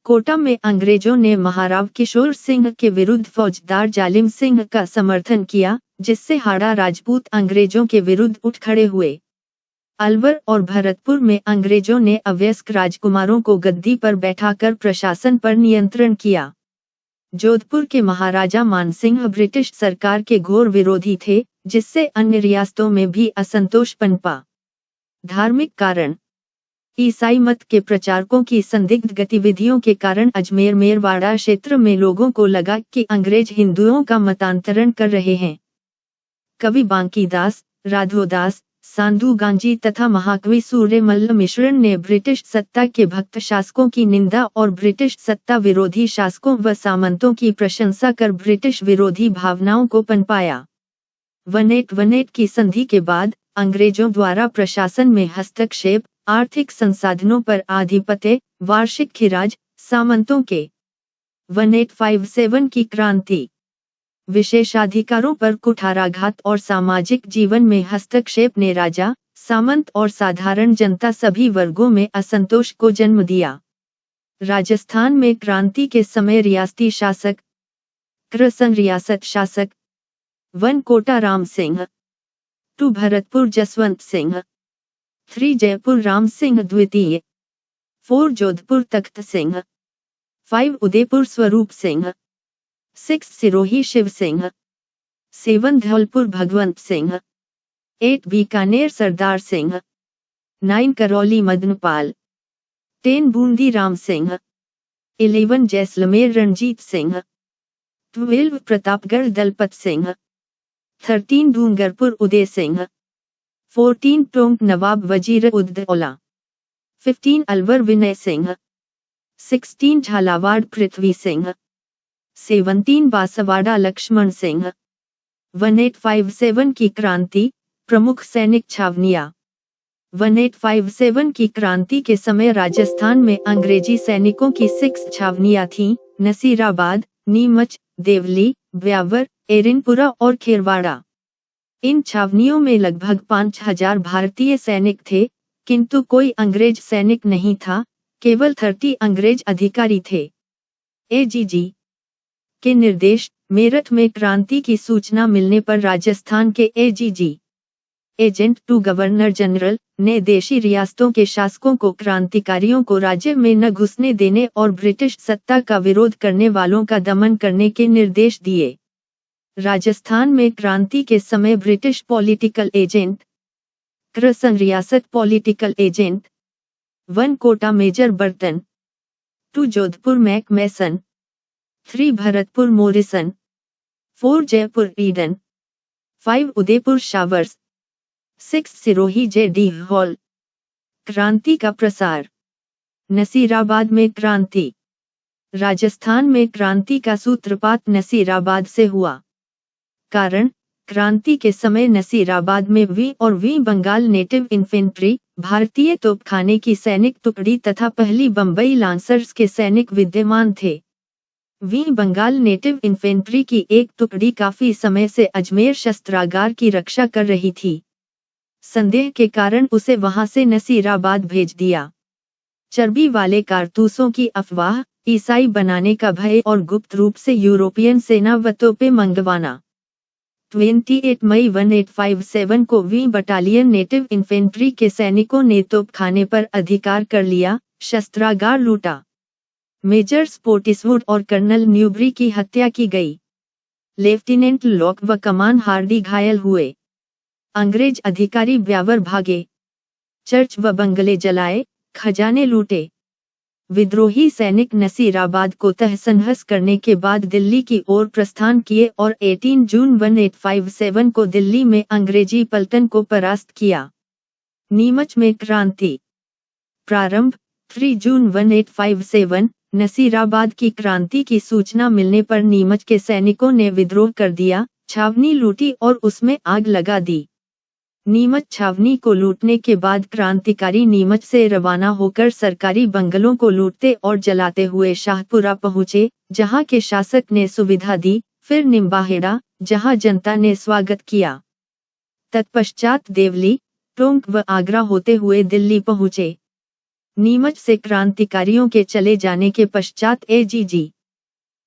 कोटा में अंग्रेजों ने महाराव किशोर सिंह के विरुद्ध फौजदार जालिम सिंह का समर्थन किया, जिससे हाड़ा राजपूत अंग्रेजों के विरुद्ध उठ खड़े हुए। अलवर और भरतपुर में अंग्रेजों ने अवयस्क राजकुमारों को गद्दी पर बैठाकर प्रशासन पर नियंत्रण किया। जोधपुर के महाराजा मानसिंह ब्रिटिश सरकार के घोर विरोधी थे, जिससे अन्य रियासतों में भी असंतोष पनपा। धार्मिक कारण। ईसाई मत के प्रचारकों की संदिग्ध गतिविधियों के कारण अजमेर मेरवाड़ा क्षेत्र में लोगों को लगा कि अंग्रेज हिंदुओं का मतांतरण कर रहे हैं। कवि बांकीदास, राधोदास, सांधु गांजी तथा महाकवि सूर्यमल्ल मिश्रण ने ब्रिटिश सत्ता के भक्त शासकों की निंदा और ब्रिटिश सत्ता विरोधी शासकों व सामंतों की प्रशंसा कर ब्रिटिश विरोधी भावनाओं को पनपाया। 1818 की संधि के बाद अंग्रेजों द्वारा प्रशासन में हस्तक्षेप, आर्थिक संसाधनों पर आधिपत्य, वार्षिक खिराज, सामंतों के 1857 की क्रांति, विशेषाधिकारों पर कुठाराघात और सामाजिक जीवन में हस्तक्षेप ने राजा, सामंत और साधारण जनता सभी वर्गों में असंतोष को जन्म दिया। राजस्थान में क्रांति के समय रियासती शासक। कृसंग रियासत शासक। 1 कोटा राम सिंह। 2 भरतपुर जसवंत सिंह। 3 जयपुर राम सिंह द्वितीय। 4 जोधपुर तख्त सिंह। 5 उदयपुर स्वरूप सिंह। 6 सिरोही शिव सिंह। 7 धौलपुर भगवंत सिंह। 8 बीकानेर सरदार सिंह। 9 करौली मदनपाल। 10 बूंदी राम सिंह। 11 जैसलमेर रणजीत सिंह। 12 प्रतापगढ़ दलपत सिंह। 13 डूंगरपुर उदय सिंह। 14 टोंक नवाब वजीर उद्दौला। 15 अलवर विनय सिंह। 16 झालावाड़ पृथ्वी सिंह। 17 बांसवाड़ा लक्ष्मण सिंह। 1857 की क्रांति, प्रमुख सैनिक छावनियां। 1857 की क्रांति के समय राजस्थान में अंग्रेजी सैनिकों की 6 छावनियां थीं: नसीराबाद, नीमच, देवली, ब्यावर, एरिनपुरा और खेरवाड़ा। इन छावनियों में लगभग 5000 भारतीय सैनिक थे, किंतु कोई अंग्रेज सैनिक नहीं था, केवल 30 अंग्रेज अधिकारी थे। एजीजी के निर्देश, मेरठ में क्रांति की सूचना मिलने पर राजस्थान के AGG agent to governor general ने देशी रियासतों के शासकों को क्रांतिकारियों को राज्य में न घुसने देने और ब्रिटिश सत्ता का विरोध करने वालों का दमन करने के निर्देश दिए। राजस्थान में क्रांति के समय ब्रिटिश पॉलिटिकल एजेंट, कृषि रियासत political agent, 1 Kota major Burton, 2 Jodhpur Mac Mason, 3 Bharatpur Morrison, 4 Jaipur Eden, 5 Udaipur Showers, 6 Sirohi J D Hall. क्रांति का प्रसार। नसीराबाद में क्रांति। राजस्थान में क्रांति का सूत्रपात नसीराबाद से हुआ। कारण, क्रांति के समय नसीराबाद में वी और वी बंगाल नेटिव इन्फेंट्री, भारतीय तोपखाने की सैनिक टुकड़ी तथा पहली बंबई लांसर्स के सैनिक विद्यमान थे। वी बंगाल नेटिव इन्फेंट्री की एक टुकड़ी काफी समय से अजमेर शस्त्रागार की रक्षा कर रही थी। संदेह के कारण उसे वहां से नसीराबाद भेज दिया। चर्बी वाले कारतूसों की अफवाह, ईसाई बनाने का भय और गुप्त रूप से यूरोपियन सेना व तोपें मंगवाना। 28 मई 1857 को वी बटालियन नेटिव इन्फेंट्री के सैनिकों ने तोपखाने पर अधिकार कर लिया, शस्त्रागार लूटा। मेजर स्पोर्टिसवुड और कर्नल न्यूबरी की हत्या की गई। लेफ्टिनेंट लॉक व कमान हार्डी घायल हुए। अंग्रेज अधिकारी ब्यावर भागे। चर्च व बंगले जलाए, खजाने लूटे। विद्रोही सैनिक नसीराबाद को तहस-नहस करने के बाद दिल्ली की ओर प्रस्थान किए और 18 जून 1857 को दिल्ली में अंग्रेजी पलटन को परास्त किया। नीमच में क्रांति। प्रारंभ, 3 जून 1857, नसीराबाद की क्रांति की सूचना मिलने पर नीमच के सैनिकों ने विद्रोह कर दिया, छावनी लूटी और उसमें आग लगा दी। नीमच छावनी को लूटने के बाद क्रांतिकारी नीमच से रवाना होकर सरकारी बंगलों को लूटते और जलाते हुए शाहपुरा पहुंचे, जहां के शासक ने सुविधा दी, फिर निम्बाहेड़ा, जहां जनता ने स्वागत किया। तत्पश्चात देवली, टोंक व आगरा होते हुए दिल्ली पहुंचे। नीमच से क्रांतिकारियों के चले जाने के पश्चात एजीजी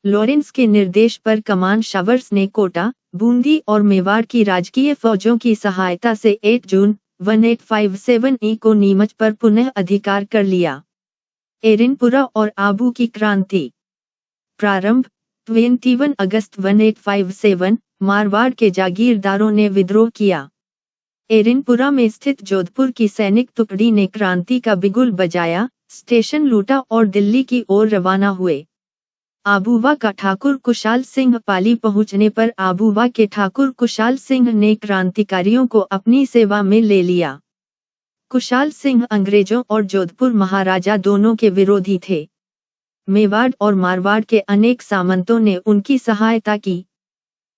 लॉरेंस के निर्देश पर कमान शावर्स ने कोटा, बूंदी और मेवाड़ की राजकीय फौजों की सहायता से 8 जून 1857 को नीमच पर पुनः अधिकार कर लिया। एरिनपुरा और आबू की क्रांति। प्रारंभ, 21 अगस्त 1857, मारवाड़ के जागीरदारों ने विद्रोह किया। एरिनपुरा में स्थित जोधपुर की सैनिक टुकड़ी ने क्रांति का बिगुल बजाया, स्टेशन लूटा और दिल्ली की ओर रवाना हुए। आबूवा का ठाकुर कुशाल सिंह पाली पहुंचने पर आबूवा के ठाकुर कुशाल सिंह ने क्रांतिकारियों को अपनी सेवा में ले लिया। कुशाल सिंह अंग्रेजों और जोधपुर महाराजा दोनों के विरोधी थे। मेवाड़ और मारवाड़ के अनेक सामंतों ने उनकी सहायता की।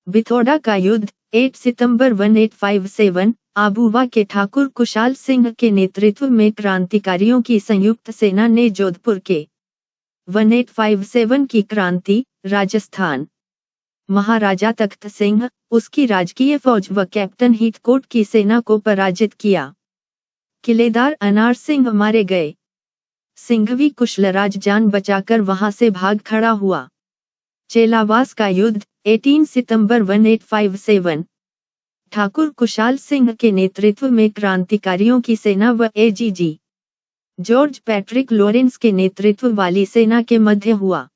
बिथोड़ा का युद्ध, 8 सितंबर 1857, आबूवा के ठाकुर कुशाल सिंह के नेतृत्व में क्रांतिकारियों की संयुक्त सेना ने जोधपुर के 1857 की क्रांति, राजस्थान। महाराजा तख्त सिंह, उसकी राजकीय फौज व कैप्टन हीथकोट की सेना को पराजित किया। किलेदार अनार सिंह मारे गए। सिंघवी कुशलराज जान बचाकर वहां से भाग खड़ा हुआ। चेलावास का युद्ध, 18 सितंबर 1857, ठाकुर कुशाल सिंह के नेतृत्व में क्रांतिकारियों की सेना व एजीजी जॉर्ज पैट्रिक लॉरेंस के नेतृत्व वाली सेना के मध्य हुआ।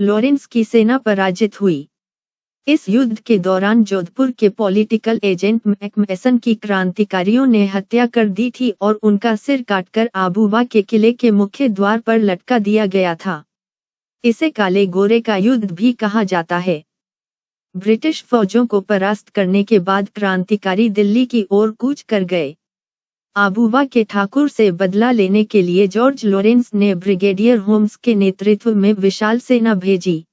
लॉरेंस की सेना पराजित हुई। इस युद्ध के दौरान जोधपुर के पॉलिटिकल एजेंट मैकमैसन की क्रांतिकारियों ने हत्या कर दी थी और उनका सिर काटकर आबूवा के किले के मुख्य द्वार पर लटका दिया गया था। इसे काले गोरे का युद्ध भी कहा जाता है। ब्रिटिश फौजों को परास्त करने के बाद क्रांतिकारी दिल्ली की ओर कूच कर गए। आबूवा के ठाकुर से बदला लेने के लिए जॉर्ज लॉरेंस ने ब्रिगेडियर होम्स के नेतृत्व में विशाल सेना भेजी।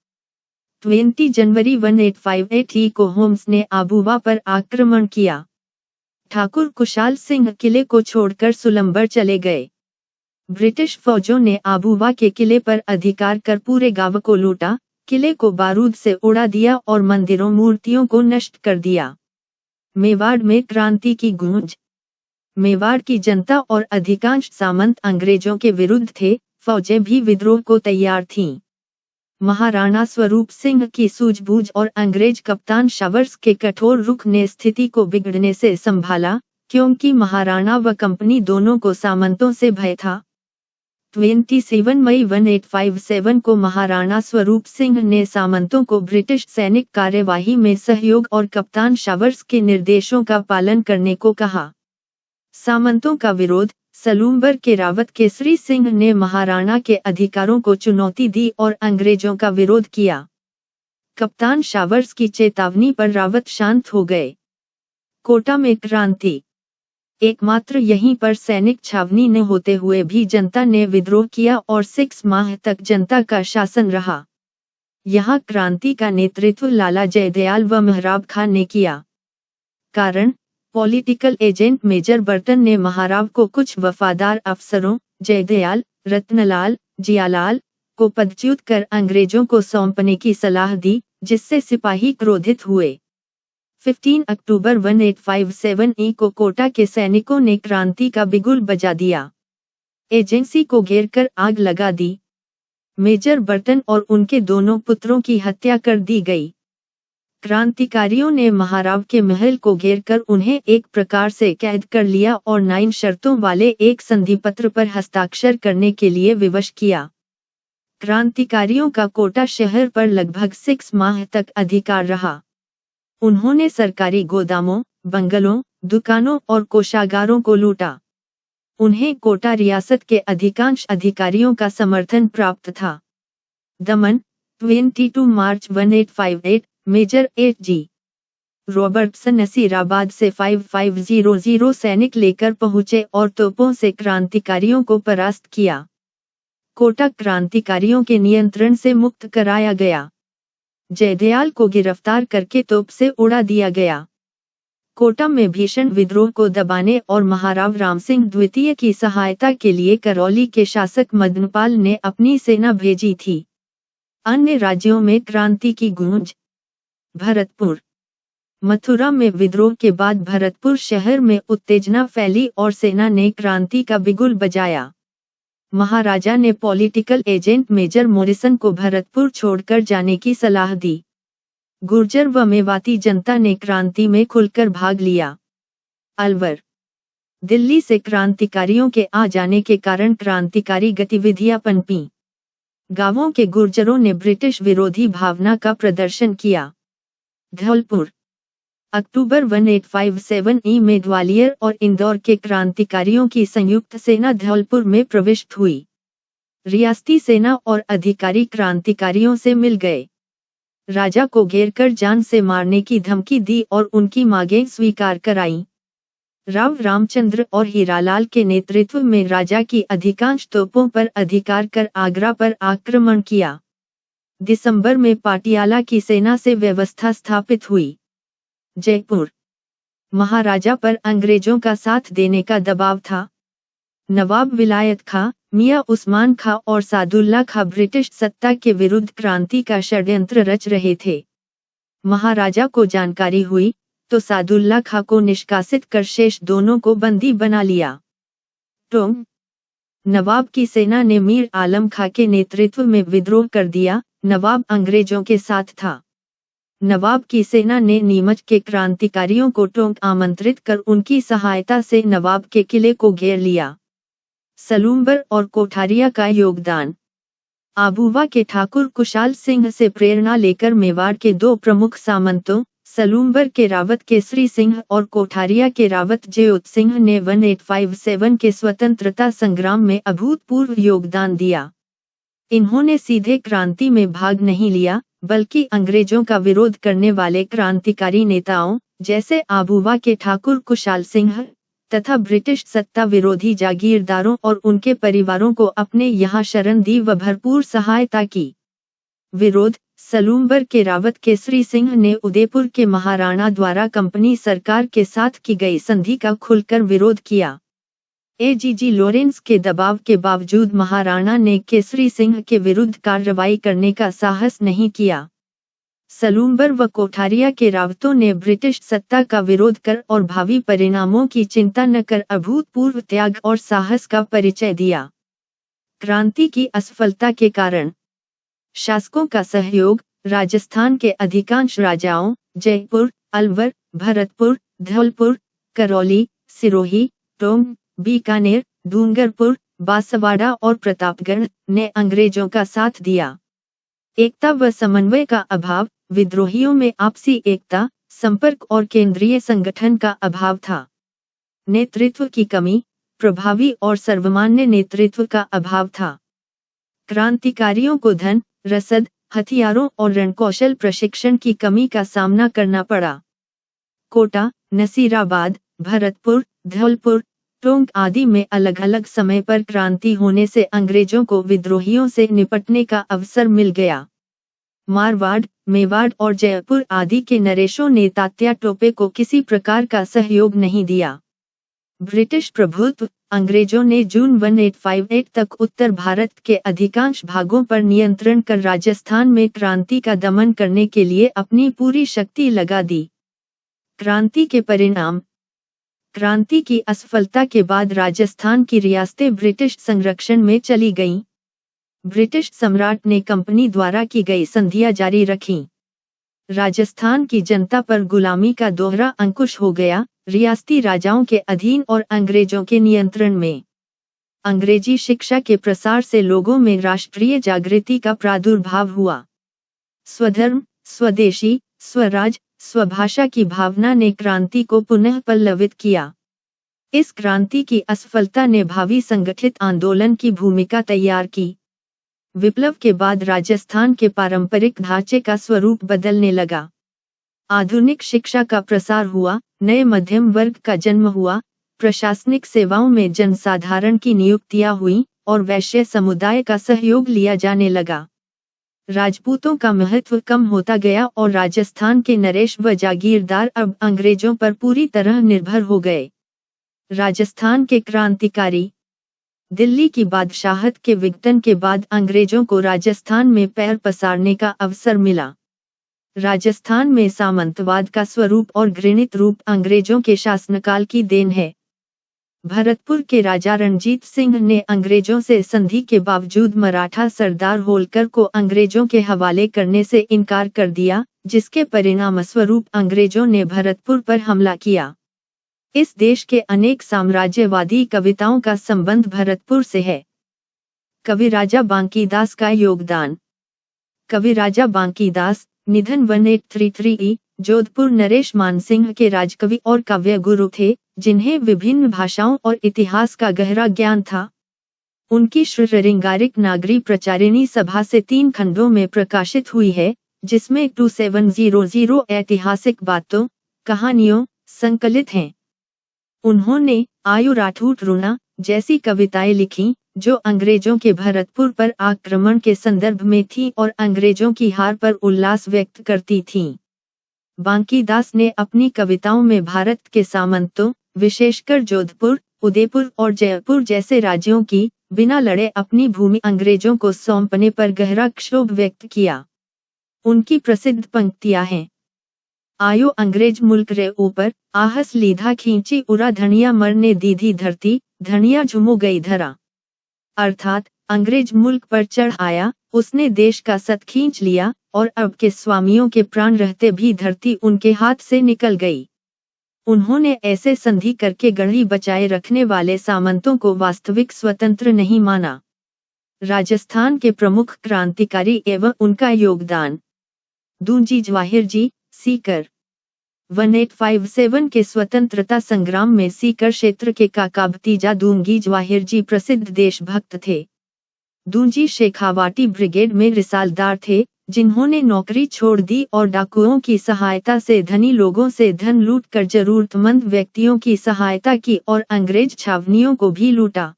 20 जनवरी 1858 को होम्स ने आबूवा पर आक्रमण किया। ठाकुर कुशाल सिंह किले को छोड़कर सुलंबर चले गए। ब्रिटिश फौजों ने आबूवा के किले पर अधिकार कर पूरे गांव को लूटा, किले को बारूद से उड़ा दिया और मंदिरों मूर्तियों को नष्ट कर दिया। मेवाड़ में क्रांति की गूंज। मेवाड़ की जनता और अधिकांश सामंत अंग्रेजों के विरुद्ध थे, फौजें भी विद्रोह को तैयार थीं। महाराणा स्वरूप सिंह की सूझबूझ और अंग्रेज कप्तान शावर्स के कठोर रुख ने स्थिति को बिगड़ने से संभाला, क्योंकि महाराणा व कंपनी दोनों को सामंतों से भय था। 27 मई 1857 को महाराणा स्वरूप सिंह ने सामंतों को ब्रिटिश सैनिक कार्यवाही में सहयोग और कप्तान शावर्स के निर्देशों का पालन करने को कहा। सामंतों का विरोध। सलूम्बर के रावत केसरी सिंह ने महाराणा के अधिकारों को चुनौती दी और अंग्रेजों का विरोध किया। कप्तान शावर्स की चेतावनी पर रावत शांत हो गए। कोटा में क्रांति। एकमात्र यहीं पर सैनिक छावनी न होते हुए भी जनता ने विद्रोह किया और 6 माह तक जनता का शासन रहा। यहाँ क्रांति का नेतृत्व लाला जयदयाल व मेहराब खां ने किया। कारण, पॉलिटिकल एजेंट मेजर बर्टन ने महाराव को कुछ वफादार अफसरों, जयदयाल, रत्नलाल, जियालाल, को पदच्युत कर अंग्रेजों को सौंपने की सलाह दी, जिससे सिपाही क्रोधित हुए। 15 अक्टूबर 1857 को कोटा के सैनिकों ने क्रांति का बिगुल बजा दिया। एजेंसी को घेरकर आग लगा दी। मेजर बर्टन और उनके दोनों पुत्रों की हत्या कर दी गई। क्रांतिकारियों ने महाराव के महल को घेरकर उन्हें एक प्रकार से कैद कर लिया और 9 शर्तों वाले एक संधि पत्र पर हस्ताक्षर करने के लिए विवश किया। क्रांतिकारियों का कोटा शहर पर लगभग 6 माह तक अधिकार रहा। उन्होंने सरकारी गोदामों, बंगलों, दुकानों और कोषागारों को लूटा। उन्हें कोटा रियासत के अधिकांश अधिकारियों का समर्थन प्राप्त था। दमन। 22 मार्च 1858 मेजर H.G. रॉबर्टसन नसीराबाद से 5500 सैनिक लेकर पहुंचे और तोपों से क्रांतिकारियों को परास्त किया। कोटा क्रांतिकारियों के नियंत्रण से मुक्त कराया गया। जयदयाल को गिरफ्तार करके तोप से उड़ा दिया गया। कोटा में भीषण विद्रोह को दबाने और महाराव रामसिंह द्वितीय की सहायता के लिए करौली के शासक मदनपाल ने अपनी सेना भेजी थी। अन्य राज्यों में क्रांति की गूंज। भरतपुर। मथुरा में विद्रोह के बाद भरतपुर शहर में उत्तेजना फैली और सेना ने क्रांति का बिगुल बजाया। महाराजा ने पॉलिटिकल एजेंट मेजर मॉरिसन को भरतपुर छोड़कर जाने की सलाह दी। गुर्जर व मेवाती जनता ने क्रांति में खुलकर भाग लिया। अलवर। दिल्ली से क्रांतिकारियों के आ जाने के कारण क्रांतिकारी गतिविधियां पनपीं। गांवों के गुर्जरों ने ब्रिटिश विरोधी भावना का प्रदर्शन किया। धौलपुर। अक्टूबर 1857 में ग्वालियर और इंदौर के क्रांतिकारियों की संयुक्त सेना धौलपुर में प्रविष्ट हुई। रियासती सेना और अधिकारी क्रांतिकारियों से मिल गए। राजा को घेरकर जान से मारने की धमकी दी और उनकी मांगें स्वीकार कराईं। राव रामचंद्र और हीरालाल के नेतृत्व में राजा की अधिकांश तोपों पर अधिकार कर आगरा पर आक्रमण किया। दिसंबर में पाटियाला की सेना से व्यवस्था स्थापित हुई। जयपुर। महाराजा पर अंग्रेजों का साथ देने का दबाव था। नवाब विलायत खां, मियां उस्मान खां और सादुल्ला खां ब्रिटिश सत्ता के विरुद्ध क्रांति का षड्यंत्र रच रहे थे। महाराजा को जानकारी हुई तो सादुल्ला खां को निष्कासित कर शेष दोनों को बंदी बना लिया। टोंग। नवाब की सेना ने मीर आलम खां के नेतृत्व में विद्रोह कर दिया। नवाब अंग्रेजों के साथ था। नवाब की सेना ने नीमच के क्रांतिकारियों को टोंक आमंत्रित कर उनकी सहायता से नवाब के किले को घेर लिया। सलूम्बर और कोठारिया का योगदान। आबुवा के ठाकुर कुशाल सिंह से प्रेरणा लेकर मेवाड़ के 2 प्रमुख सामंतों, सलूम्बर के रावत केसरी सिंह और कोठारिया के रावत जयोत सिंह ने 1857 के स्वतंत्रता संग्राम में अभूतपूर्व योगदान दिया। इन्होंने सीधे क्रांति में भाग नहीं लिया, बल्कि अंग्रेजों का विरोध करने वाले क्रांतिकारी नेताओं, जैसे आबुवा के ठाकुर कुशाल सिंह, तथा ब्रिटिश सत्ता विरोधी जागीरदारों और उनके परिवारों को अपने यहाँ शरण दी व भरपूर सहायता की। विरोध। सलूम्बर के रावत केसरी सिंह ने उदयपुर के महाराणा द्वारा कंपनी सरकार के साथ की गई संधि का खुलकर विरोध किया। एजीजी लॉरेंस के दबाव के बावजूद महाराणा ने केसरी सिंह के विरुद्ध कार्रवाई करने का साहस नहीं किया। सलूम्बर व कोठारिया के रावतों ने ब्रिटिश सत्ता का विरोध कर और भावी परिणामों की चिंता न कर अभूतपूर्व त्याग और साहस का परिचय दिया। क्रांति की असफलता के कारण शासकों का सहयोग। राजस्थान के अधिकांश राजाओं जयपुर, अलवर, भरतपुर, धौलपुर, करौली, सिरोही, टोंक, बीकानेर, डूंगरपुर, बांसवाड़ा और प्रतापगढ़ ने अंग्रेजों का साथ दिया। एकता व समन्वय का अभाव। विद्रोहियों में आपसी एकता, संपर्क और केंद्रीय संगठन का अभाव था। नेतृत्व की कमी। प्रभावी और सर्वमान्य नेतृत्व का अभाव था। क्रांतिकारियों को धन, रसद, हथियारों और रणकौशल प्रशिक्षण की कमी का सामना करना पड़ा। कोटा, नसीराबाद, भरतपुर, धौलपुर, टोंक आदि में अलग अलग समय पर क्रांति होने से अंग्रेजों को विद्रोहियों से निपटने का अवसर मिल गया। मारवाड़, मेवाड़ और जयपुर आदि के नरेशों ने तात्या टोपे को किसी प्रकार का सहयोग नहीं दिया। ब्रिटिश प्रभुत्व। अंग्रेजों ने जून 1858 तक उत्तर भारत के अधिकांश भागों पर नियंत्रण कर राजस्थान में क्रांति का दमन करने के लिए अपनी पूरी शक्ति लगा दी। क्रांति के परिणाम। क्रांति की असफलता के बाद राजस्थान की रियासतें ब्रिटिश संरक्षण में चली गईं। ब्रिटिश सम्राट ने कंपनी द्वारा की गई संधियां जारी रखीं। राजस्थान की जनता पर गुलामी का दोहरा अंकुश हो गया, रियासती राजाओं के अधीन और अंग्रेजों के नियंत्रण में। अंग्रेजी शिक्षा के प्रसार से लोगों में राष्ट्रीय जागृति का प्रादुर्भाव हुआ। स्वधर्म, स्वदेशी, स्वराज, स्वभाषा की भावना ने क्रांति को पुनः पल्लवित किया। इस क्रांति की असफलता ने भावी संगठित आंदोलन की भूमिका तैयार की। विप्लव के बाद राजस्थान के पारंपरिक ढांचे का स्वरूप बदलने लगा। आधुनिक शिक्षा का प्रसार हुआ, नए मध्यम वर्ग का जन्म हुआ, प्रशासनिक सेवाओं में जनसाधारण की नियुक्तियां हुईं और वैश्य समुदाय का सहयोग लिया जाने लगा। राजपूतों का महत्व कम होता गया और राजस्थान के नरेश व जागीरदार अब अंग्रेजों पर पूरी तरह निर्भर हो गए। राजस्थान के क्रांतिकारी। दिल्ली की बादशाहत के विघटन के बाद अंग्रेजों को राजस्थान में पैर पसारने का अवसर मिला। राजस्थान में सामंतवाद का स्वरूप और घृणित रूप अंग्रेजों के शासनकाल की देन है। भरतपुर के राजा रणजीत सिंह ने अंग्रेजों से संधि के बावजूद मराठा सरदार होलकर को अंग्रेजों के हवाले करने से इनकार कर दिया, जिसके परिणाम स्वरूप अंग्रेजों ने भरतपुर पर हमला किया। इस देश के अनेक साम्राज्यवादी कविताओं का संबंध भरतपुर से है। कविराजा बांकीदास का योगदान। कविराजा बांकीदास निधन 1833 जोधपुर नरेश मानसिंह के राजकवि और काव्य गुरु थे, जिन्हें विभिन्न भाषाओं और इतिहास का गहरा ज्ञान था। उनकी श्रृंगारिक नागरी प्रचारिणी सभा से 3 खंडों में प्रकाशित हुई है, जिसमें 2700 ऐतिहासिक बातों, कहानियों संकलित हैं। उन्होंने आयु राठौट रुना जैसी कविताएं लिखीं, जो अंग्रेजों के भरतपुर पर आक्रमण के संदर्भ में थीं और अंग्रेजों की हार पर उल्लास व्यक्त करती थीं। बांकीदास ने अपनी कविताओं में भारत के सामंतों, विशेषकर जोधपुर, उदयपुर और जयपुर जैसे राज्यों की बिना लड़े अपनी भूमि अंग्रेजों को सौंपने पर गहरा क्षोभ व्यक्त किया। उनकी प्रसिद्ध पंक्तियां हैं। आयो अंग्रेज मुल्क रे ऊपर, आहस लीधा खींची उरा धनिया मरने दीधी धरती, धनिया झुमो गई धरा। अर्थात अंग्रेज मुल्क पर चढ़ आया, उसने देश का सत खींच लिया और अब के स्वामियों के प्राण रहते भी धरती उनके हाथ से निकल गई। उन्होंने ऐसे संधि करके गढ़ी बचाए रखने वाले सामंतों को वास्तविक स्वतंत्र नहीं माना। राजस्थान के प्रमुख क्रांतिकारी एवं उनका योगदान। दूंजी जवाहिर जी, सीकर। 1857 के स्वतंत्रता संग्राम में सीकर क्षेत्र के काका भतीजा दूंगी जवाहिर जी प्रसिद्ध देशभक्त थे। दूंजी शेखावाटी ब्रिगेड में रिसालदार थे, जिन्होंने नौकरी छोड़ दी और डाकुओं की सहायता से धनी लोगों से धन लूट कर जरूरतमंद व्यक्तियों की सहायता की और अंग्रेज छावनियों को भी लूटा।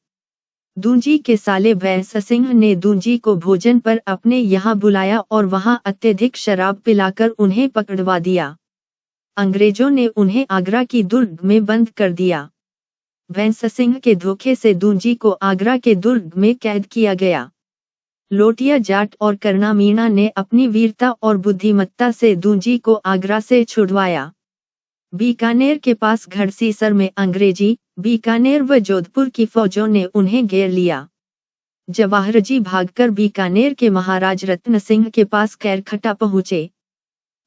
दूंजी के साले भैंस सिंह ने दूंजी को भोजन पर अपने यहाँ बुलाया और वहाँ अत्यधिक शराब पिलाकर उन्हें पकड़वा दिया। अंग्रेजों ने उन्हें आगरा की दुर्ग में बंद कर दिया। भैंस सिंह के धोखे से दूंजी को आगरा के दुर्ग में कैद किया गया। लोटिया जाट और करना मीणा ने अपनी वीरता और बुद्धिमत्ता से दूंजी को आगरा से छुड़वाया। बीकानेर के पास घड़सीसर में अंग्रेजी, बीकानेर व जोधपुर की फौजों ने उन्हें घेर लिया। जवाहरजी भागकर बीकानेर के महाराज रत्न सिंह के पास खैरखटा पहुंचे।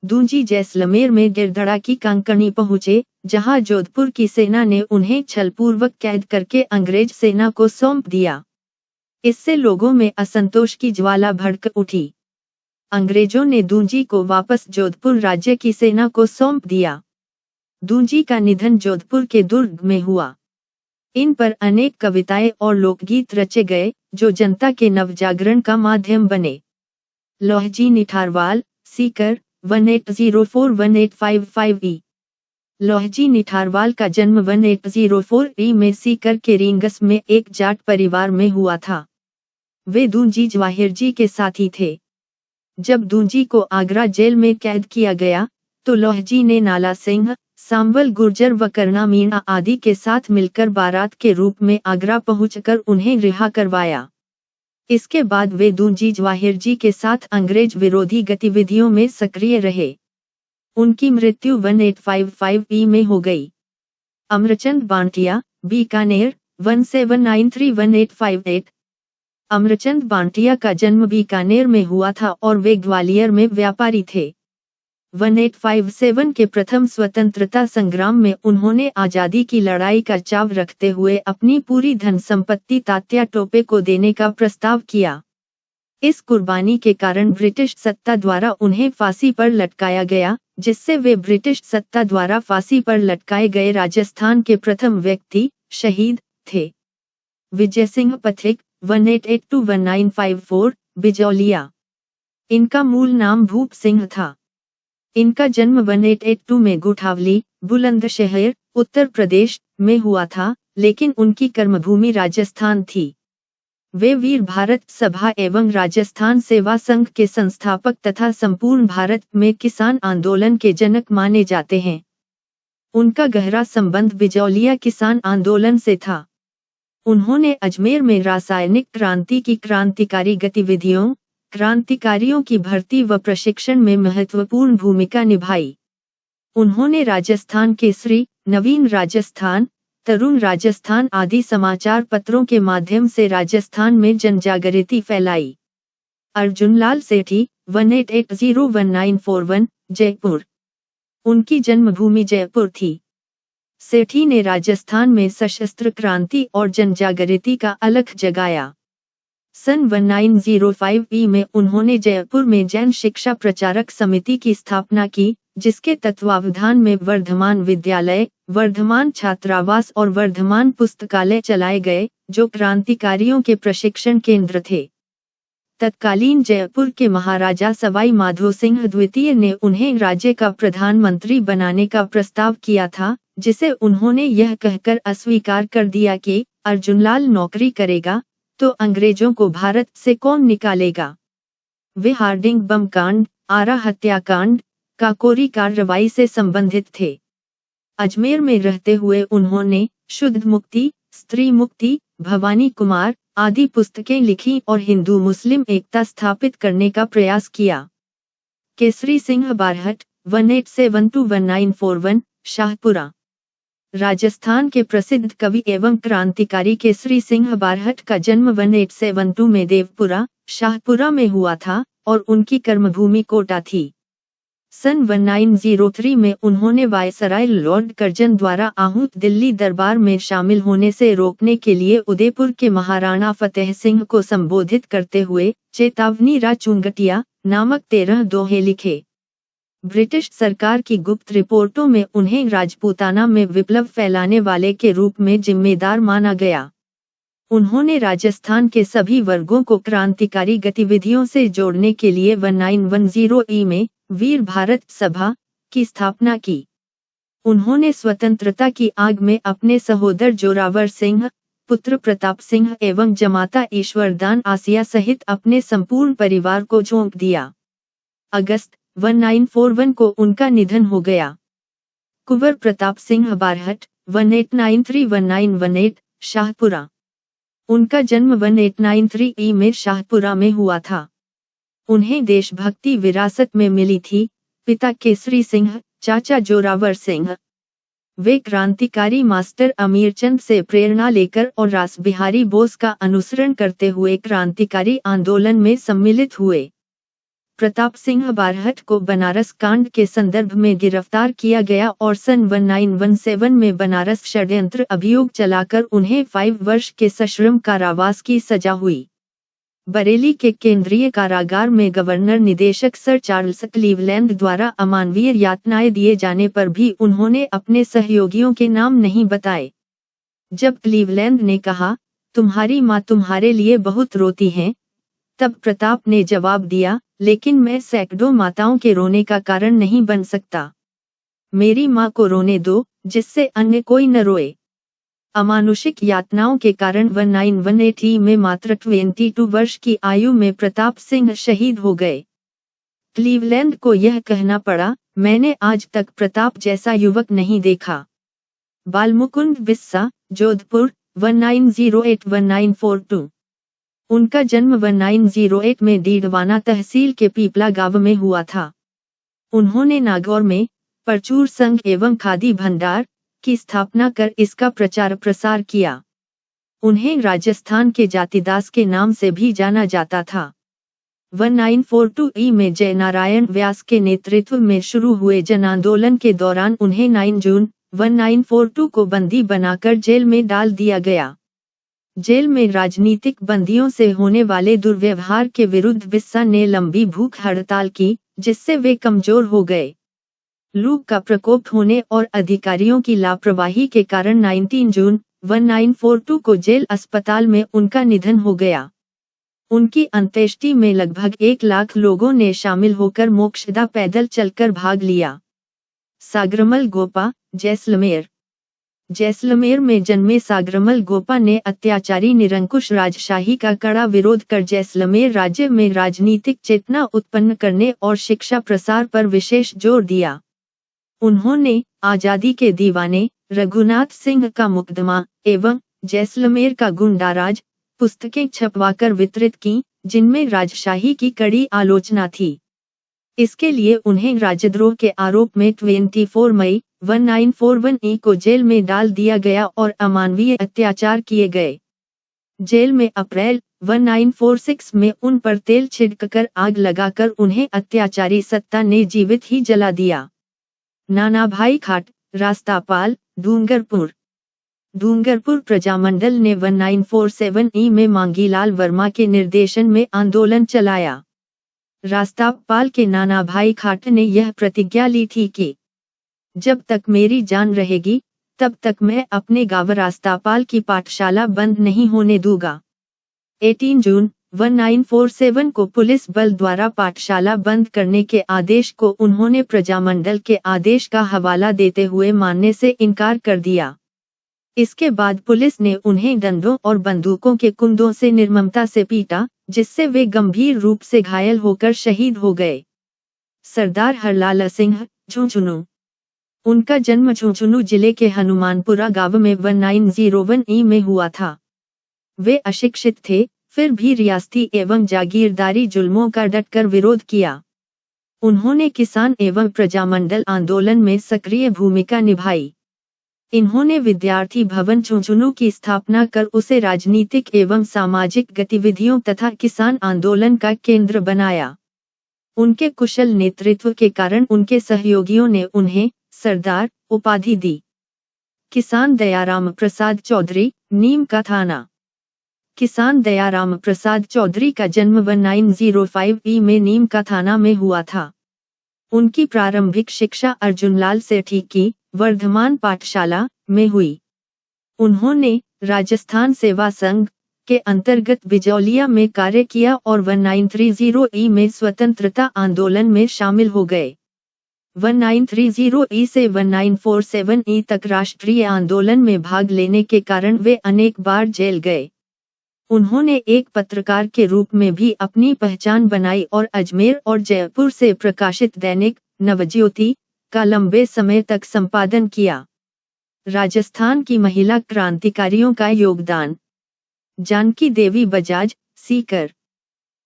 दूंजी जैसलमेर में गिरधड़ा की कांकणी पहुंचे, जहां जोधपुर की सेना ने उन्हें छलपूर्वक कैद करके अंग्रेज सेना को सौंप दिया। इससे लोगों में असंतोष की ज्वाला भड़क उठी। अंग्रेजों ने दूंजी को वापस जोधपुर राज्य की सेना को सौंप दिया। दूंजी का निधन जोधपुर के दुर्ग में हुआ। इन पर अनेक कविताएं और लोकगीत रचे गए, जो जनता के नवजागरण का माध्यम बने। लोहजी निठारवाल, सीकर 1804-1855 लोहजी निठारवाल का जन्म 1804 में सीकर के रींगस में एक जाट परिवार में हुआ था। वे दूंजी जवाहिरजी के साथी थे। जब दूंजी को आगरा जेल में कैद किया गया, तो लोहजी ने नाला सिंह, सांबल गुर्जर व करना मीणा आदि के साथ मिलकर बारात के रूप में आगरा पहुंचकर उन्हें रिहा करवाया। इसके बाद वे दूंजी जवाहिरजी के साथ अंग्रेज विरोधी गतिविधियों में सक्रिय रहे। उनकी मृत्यु 1855 में हो गई। अमरचंद बांटिया, बीकानेर 1793-1858 अमरचंद बांटिया का जन्म बीकानेर में हुआ था और वे ग्वालियर में व्यापारी थे। 1857 के प्रथम स्वतंत्रता संग्राम में उन्होंने आजादी की लड़ाई का चाव रखते हुए अपनी पूरी धन संपत्ति तात्या टोपे को देने का प्रस्ताव किया। इस कुर्बानी के कारण ब्रिटिश सत्ता द्वारा उन्हें फांसी पर लटकाया गया, जिससे वे ब्रिटिश सत्ता द्वारा फांसी पर लटकाए गए राजस्थान के प्रथम व्यक्ति, शहीद थे। विजय सिंह पथिक 1882-1954 बिजौलिया। इनका मूल नाम भूप सिंह था। इनका जन्म 1882 में गुठावली, बुलंदशहर, उत्तर प्रदेश में हुआ था, लेकिन उनकी कर्मभूमि राजस्थान थी। वे वीर भारत सभा एवं राजस्थान सेवा संघ के संस्थापक तथा संपूर्ण भारत में किसान आंदोलन के जनक माने जाते हैं। उनका गहरा संबंध बिजौलिया किसान आंदोलन से था। उन्होंने अजमेर में रासायनिक क्रांति की क्रांतिकारी गतिविधियों, क्रांतिकारियों की भर्ती व प्रशिक्षण में महत्वपूर्ण भूमिका निभाई। उन्होंने राजस्थान केसरी, नवीन राजस्थान, तरुण राजस्थान आदि समाचार पत्रों के माध्यम से राजस्थान में जनजागृति फैलाई। अर्जुनलाल सेठी 1880-1941 जयपुर। उनकी जन्मभूमि जयपुर थी। सेठी ने राजस्थान में सशस्त्र क्रांति और जनजागृति का अलख जगाया। सन 1905 में उन्होंने जयपुर में जैन शिक्षा प्रचारक समिति की स्थापना की, जिसके तत्वावधान में वर्धमान विद्यालय, वर्धमान छात्रावास और वर्धमान पुस्तकालय चलाए गए, जो क्रांतिकारियों के प्रशिक्षण केंद्र थे। तत्कालीन जयपुर के महाराजा सवाई माधो सिंह द्वितीय ने उन्हें राज्य का प्रधानमंत्री बनाने का प्रस्ताव किया था, जिसे उन्होंने यह कहकर अस्वीकार कर दिया कि अर्जुनलाल नौकरी करेगा तो अंग्रेजों को भारत से कौन निकालेगा। वे हार्डिंग बम कांड, आरा हत्याकांड, काकोरी कार्रवाई से संबंधित थे। अजमेर में रहते हुए उन्होंने शुद्ध मुक्ति, स्त्री मुक्ति, भवानी कुमार आदि पुस्तकें लिखी और हिंदू मुस्लिम एकता स्थापित करने का प्रयास किया। केसरी सिंह बारहट 1872-1941 शाहपुरा। राजस्थान के प्रसिद्ध कवि एवं क्रांतिकारी केसरी सिंह बारहट का जन्म 1872 में देवपुरा, शाहपुरा में हुआ था और उनकी कर्मभूमि कोटा थी। सन 1903 में उन्होंने वायसराय लॉर्ड कर्जन द्वारा आहूत दिल्ली दरबार में शामिल होने से रोकने के लिए उदयपुर के महाराणा फतेह सिंह को संबोधित करते हुए चेतावनी रा चुंगटिया नामक 13 दोहे लिखे। ब्रिटिश सरकार की गुप्त रिपोर्टों में उन्हें राजपूताना में विप्लव फैलाने वाले के रूप में जिम्मेदार माना गया। उन्होंने राजस्थान के सभी वर्गों को क्रांतिकारी गतिविधियों से जोड़ने के लिए 1910 में वीर भारत सभा की स्थापना की। उन्होंने स्वतंत्रता की आग में अपने सहोदर जोरावर सिंह, पुत्र प्रताप सिंह एवं जमाता ईश्वरदान आसिया सहित अपने संपूर्ण परिवार को झोंक दिया। अगस्त 1941 को उनका निधन हो गया। कुंवर प्रताप सिंह बारहट 1893-1918 शाहपुरा। उनका जन्म 1893 में शाहपुरा में हुआ था। उन्हें देशभक्ति विरासत में मिली थी, पिता केसरी सिंह, चाचा जोरावर सिंह। वे क्रांतिकारी मास्टर अमीरचंद से प्रेरणा लेकर और रासबिहारी बोस का अनुसरण करते हुए क्रांतिकारी आंदोलन में सम्मिलित हुए। प्रताप सिंह बारहट को बनारस कांड के संदर्भ में गिरफ्तार किया गया और सन 1917 में बनारस षड्यंत्र अभियोग चलाकर उन्हें 5 वर्ष के सश्रम कारावास की सजा हुई। बरेली के केंद्रीय कारागार में गवर्नर निदेशक सर चार्ल्स क्लीवलैंड द्वारा अमानवीय यातनाएं दिए जाने पर भी उन्होंने अपने सहयोगियों के नाम नहीं बताए। जब क्लीवलैंड ने कहा, तुम्हारी माँ तुम्हारे लिए बहुत रोती हैं, तब प्रताप ने जवाब दिया, लेकिन मैं सैकड़ों माताओं के रोने का कारण नहीं बन सकता। मेरी माँ को रोने दो, जिससे अन्य कोई न रोए। अमानुषिक यातनाओं के कारण 1918 में मात्र 22 वर्ष की आयु में प्रताप सिंह शहीद हो गए। क्लीवलैंड को यह कहना पड़ा, मैंने आज तक प्रताप जैसा युवक नहीं देखा। बालमुकुंद बिस्सा, जोधपुर, 1908-1942। उनका जन्म 1908 में डीडवाना तहसील के पीपला गांव में हुआ था। उन्होंने नागौर में परचूर संघ एवं खादी भंडार की स्थापना कर इसका प्रचार प्रसार किया। उन्हें राजस्थान के जातिदास के नाम से भी जाना जाता था। 1942 में जयनारायण व्यास के नेतृत्व में शुरू हुए जन आंदोलन के दौरान उन्हें 9 जून 1942 को बंदी बनाकर जेल में डाल दिया गया। जेल में राजनीतिक बंदियों से होने वाले दुर्व्यवहार के विरुद्ध बिस्सा ने लंबी भूख हड़ताल की, जिससे वे कमजोर हो गए। लू का प्रकोप होने और अधिकारियों की लापरवाही के कारण 19 जून 1942 को जेल अस्पताल में उनका निधन हो गया। उनकी अंत्येष्टि में लगभग 1 लाख लोगों ने शामिल होकर मोक्षदा पैदल चलकर भाग लिया। सागरमल गोपा, जैसलमेर। जैसलमेर में जन्मे सागरमल गोपा ने अत्याचारी निरंकुश राजशाही का कड़ा विरोध कर जैसलमेर राज्य में राजनीतिक चेतना उत्पन्न करने और शिक्षा प्रसार पर विशेष जोर दिया। उन्होंने आजादी के दीवाने, रघुनाथ सिंह का मुकदमा एवं जैसलमेर का गुंडाराज पुस्तकें छपवाकर वितरित की, जिनमें राजशाही की कड़ी आलोचना थी। इसके लिए उन्हें राजद्रोह के आरोप में 24 मई 1941 को जेल में डाल दिया गया और अमानवीय अत्याचार किए गए। जेल में अप्रैल 1946 में उन पर तेल छिड़ककर आग लगाकर उन्हें अत्याचारी सत्ता ने जीवित ही जला दिया। नानाभाई खाट, रास्तापाल, डूंगरपुर। डूंगरपुर प्रजामंडल ने 1947 में मांगीलाल वर्मा के निर्देशन में आंदोलन चलाया। रास्तापाल के नानाभाई खाट ने यह प्रतिज्ञा ली थी कि जब तक मेरी जान रहेगी, तब तक मैं अपने गांव रास्तापाल की पाठशाला बंद नहीं होने दूंगा। 18 जून 1947 को पुलिस बल द्वारा पाठशाला बंद करने के आदेश को उन्होंने प्रजामंडल के आदेश का हवाला देते हुए मानने से इनकार कर दिया। इसके बाद पुलिस ने उन्हें डंडों और बंदूकों के कुंदों से निर्ममता से पीटा, जिससे वे गंभीर रूप से घायल होकर शहीद हो गए। सरदार हरलाल सिंह, झुंझुनू। उनका जन्म झुंझुनू जिले के हनुमानपुरा गांव में 1901 में हुआ था। वे अशिक्षित थे, फिर भी रियासती एवं जागीरदारी जुल्मों का डटकर विरोध किया। उन्होंने किसान एवं प्रजामंडल आंदोलन में सक्रिय भूमिका निभाई। इन्होंने विद्यार्थी भवन झुंझुनू की स्थापना कर उसे राजनीतिक एवं सामाजिक गतिविधियों तथा किसान आंदोलन का केंद्र बनाया। उनके कुशल नेतृत्व के कारण उनके सहयोगियों ने उन्हें सरदार उपाधि दी। किसान दयाराम प्रसाद चौधरी, नीम का थाना। किसान दयाराम प्रसाद चौधरी का जन्म 1905 में नीम का थाना में हुआ था। उनकी प्रारंभिक शिक्षा अर्जुनलाल सेठी की वर्धमान पाठशाला में हुई। उन्होंने राजस्थान सेवा संघ के अंतर्गत बिजौलिया में कार्य किया और 1930 में स्वतंत्रता आंदोलन में शामिल हो गए। 1930 से 1947 तक राष्ट्रीय आंदोलन में भाग लेने के कारण वे अनेक बार जेल गए। उन्होंने एक पत्रकार के रूप में भी अपनी पहचान बनाई और अजमेर और जयपुर से प्रकाशित दैनिक नवज्योति का लंबे समय तक संपादन किया। राजस्थान की महिला क्रांतिकारियों का योगदान। जानकी देवी बजाज, सीकर।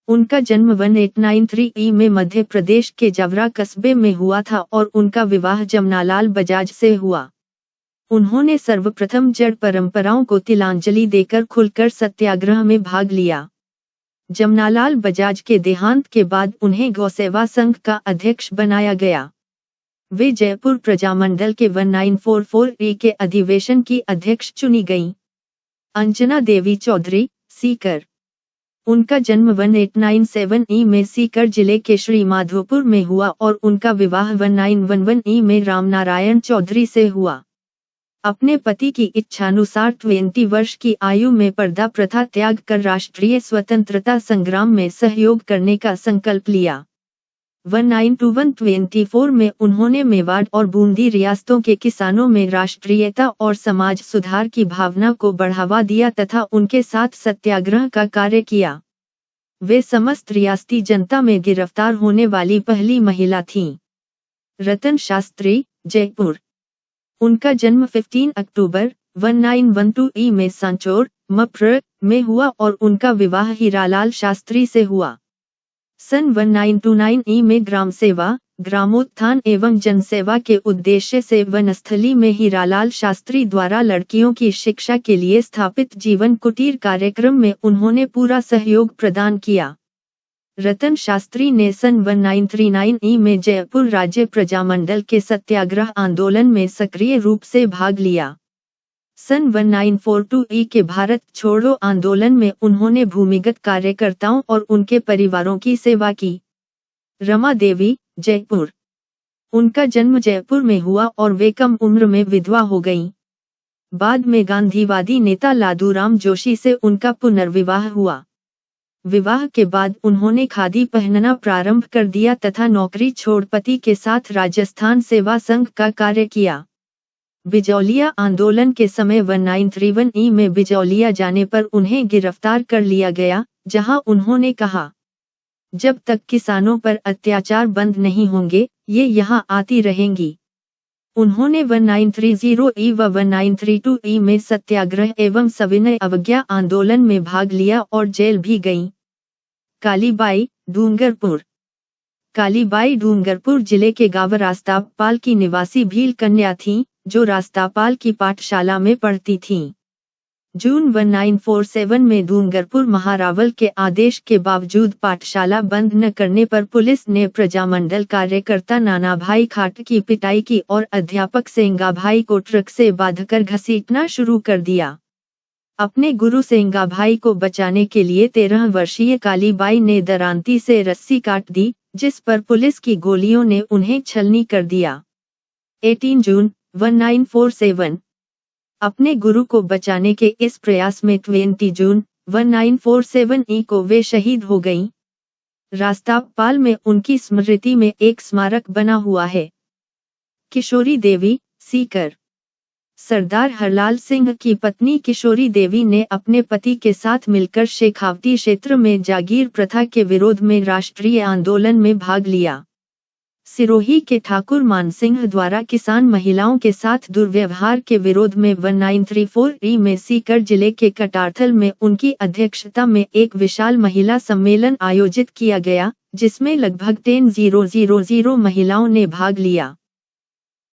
उनका जन्म 1893 में मध्य प्रदेश के जवरा कस्बे में हुआ था और उनका विवाह जमनालाल बजाज से हुआ। उन्होंने सर्वप्रथम जड़ परंपराओं को तिलांजलि देकर खुलकर सत्याग्रह में भाग लिया। जमनालाल बजाज के देहांत के बाद उन्हें गौसेवा संघ का अध्यक्ष बनाया गया। वे जयपुर प्रजामंडल के 1944 के अधिवेशन की अध्यक्ष चुनी गईं। अंजना देवी चौधरी, सीकर। उनका जन्म 1897 में सीकर जिले के श्री माधोपुर में हुआ और उनका विवाह 1911 में रामनारायण चौधरी से हुआ। अपने पति की इच्छानुसार 20 वर्ष की आयु में पर्दा प्रथा त्याग कर राष्ट्रीय स्वतंत्रता संग्राम में सहयोग करने का संकल्प लिया। 1921-24 में उन्होंने मेवाड़ और बूंदी रियासतों के किसानों में राष्ट्रीयता और समाज सुधार की भावना को बढ़ावा दिया तथा उनके साथ सत्याग्रह का कार्य किया। वे समस्त रियासती जनता में गिरफ्तार होने वाली पहली महिला थीं। रतन शास्त्री, जयपुर। उनका जन्म 15 अक्टूबर 1912 में सांचौर, मप्र में हुआ और उनका विवाह हीरालाल शास्त्री से हुआ। सन 1929 में ग्राम सेवा, ग्रामोत्थान एवं जनसेवा के उद्देश्य से वनस्थली में हीरालाल शास्त्री द्वारा लड़कियों की शिक्षा के लिए स्थापित जीवन कुटीर कार्यक्रम में उन्होंने पूरा सहयोग प्रदान किया। रतन शास्त्री ने सन 1939 में जयपुर राज्य प्रजामंडल के सत्याग्रह आंदोलन में सक्रिय रूप से भाग लिया। सन 1942 के भारत छोड़ो आंदोलन में उन्होंने भूमिगत कार्यकर्ताओं और उनके परिवारों की सेवा की। रमा देवी, जयपुर। उनका जन्म जयपुर में हुआ और वे कम उम्र में विधवा हो गईं। बाद में गांधीवादी नेता लादूराम जोशी से उनका पुनर्विवाह हुआ। विवाह के बाद उन्होंने खादी पहनना प्रारंभ कर दिया तथा नौकरी छोड़ पति के साथ राजस्थान सेवा संघ का कार्य किया। बिजौलिया आंदोलन के समय 1953 में बिजौलिया जाने पर उन्हें गिरफ्तार कर लिया गया, जहां उन्होंने कहा, जब तक किसानों पर अत्याचार बंद नहीं होंगे, ये यहां आती रहेंगी। उन्होंने 1930 व 1932 में सत्याग्रह एवं सविनय अवज्ञा आंदोलन में भाग लिया और जेल भी गईं। कालीबाई, डूंगरपुर। कालीबाई डूंगरपुर जिले के गांव रास्तापाल की निवासी भील कन्या थीं, जो रास्तापाल की पाठशाला में पढ़ती थीं। जून 1947 में डूंगरपुर महारावल के आदेश के बावजूद पाठशाला बंद न करने पर पुलिस ने प्रजामंडल कार्यकर्ता नानाभाई खाट की पिटाई की और अध्यापक सेंगाभाई को ट्रक से बांधकर घसीटना शुरू कर दिया। अपने गुरु सेंगाभाई को बचाने के लिए 13 वर्षीय कालीबाई ने दरांती से रस्सी काट दी, जिस पर पुलिस की गोलियों ने उन्हें छलनी कर दिया। 18 जून 1947। अपने गुरु को बचाने के इस प्रयास में 20 जून 1947 को वे शहीद हो गईं। रास्तापाल में उनकी स्मृति में एक स्मारक बना हुआ है। किशोरी देवी, सीकर। सरदार हरलाल सिंह की पत्नी किशोरी देवी ने अपने पति के साथ मिलकर शेखावती क्षेत्र में जागीर प्रथा के विरोध में राष्ट्रीय आंदोलन में भाग लिया। सिरोही के ठाकुर मानसिंह द्वारा किसान महिलाओं के साथ दुर्व्यवहार के विरोध में 1934 में सीकर जिले के कटारथल में उनकी अध्यक्षता में एक विशाल महिला सम्मेलन आयोजित किया गया, जिसमें लगभग 10,000 महिलाओं ने भाग लिया।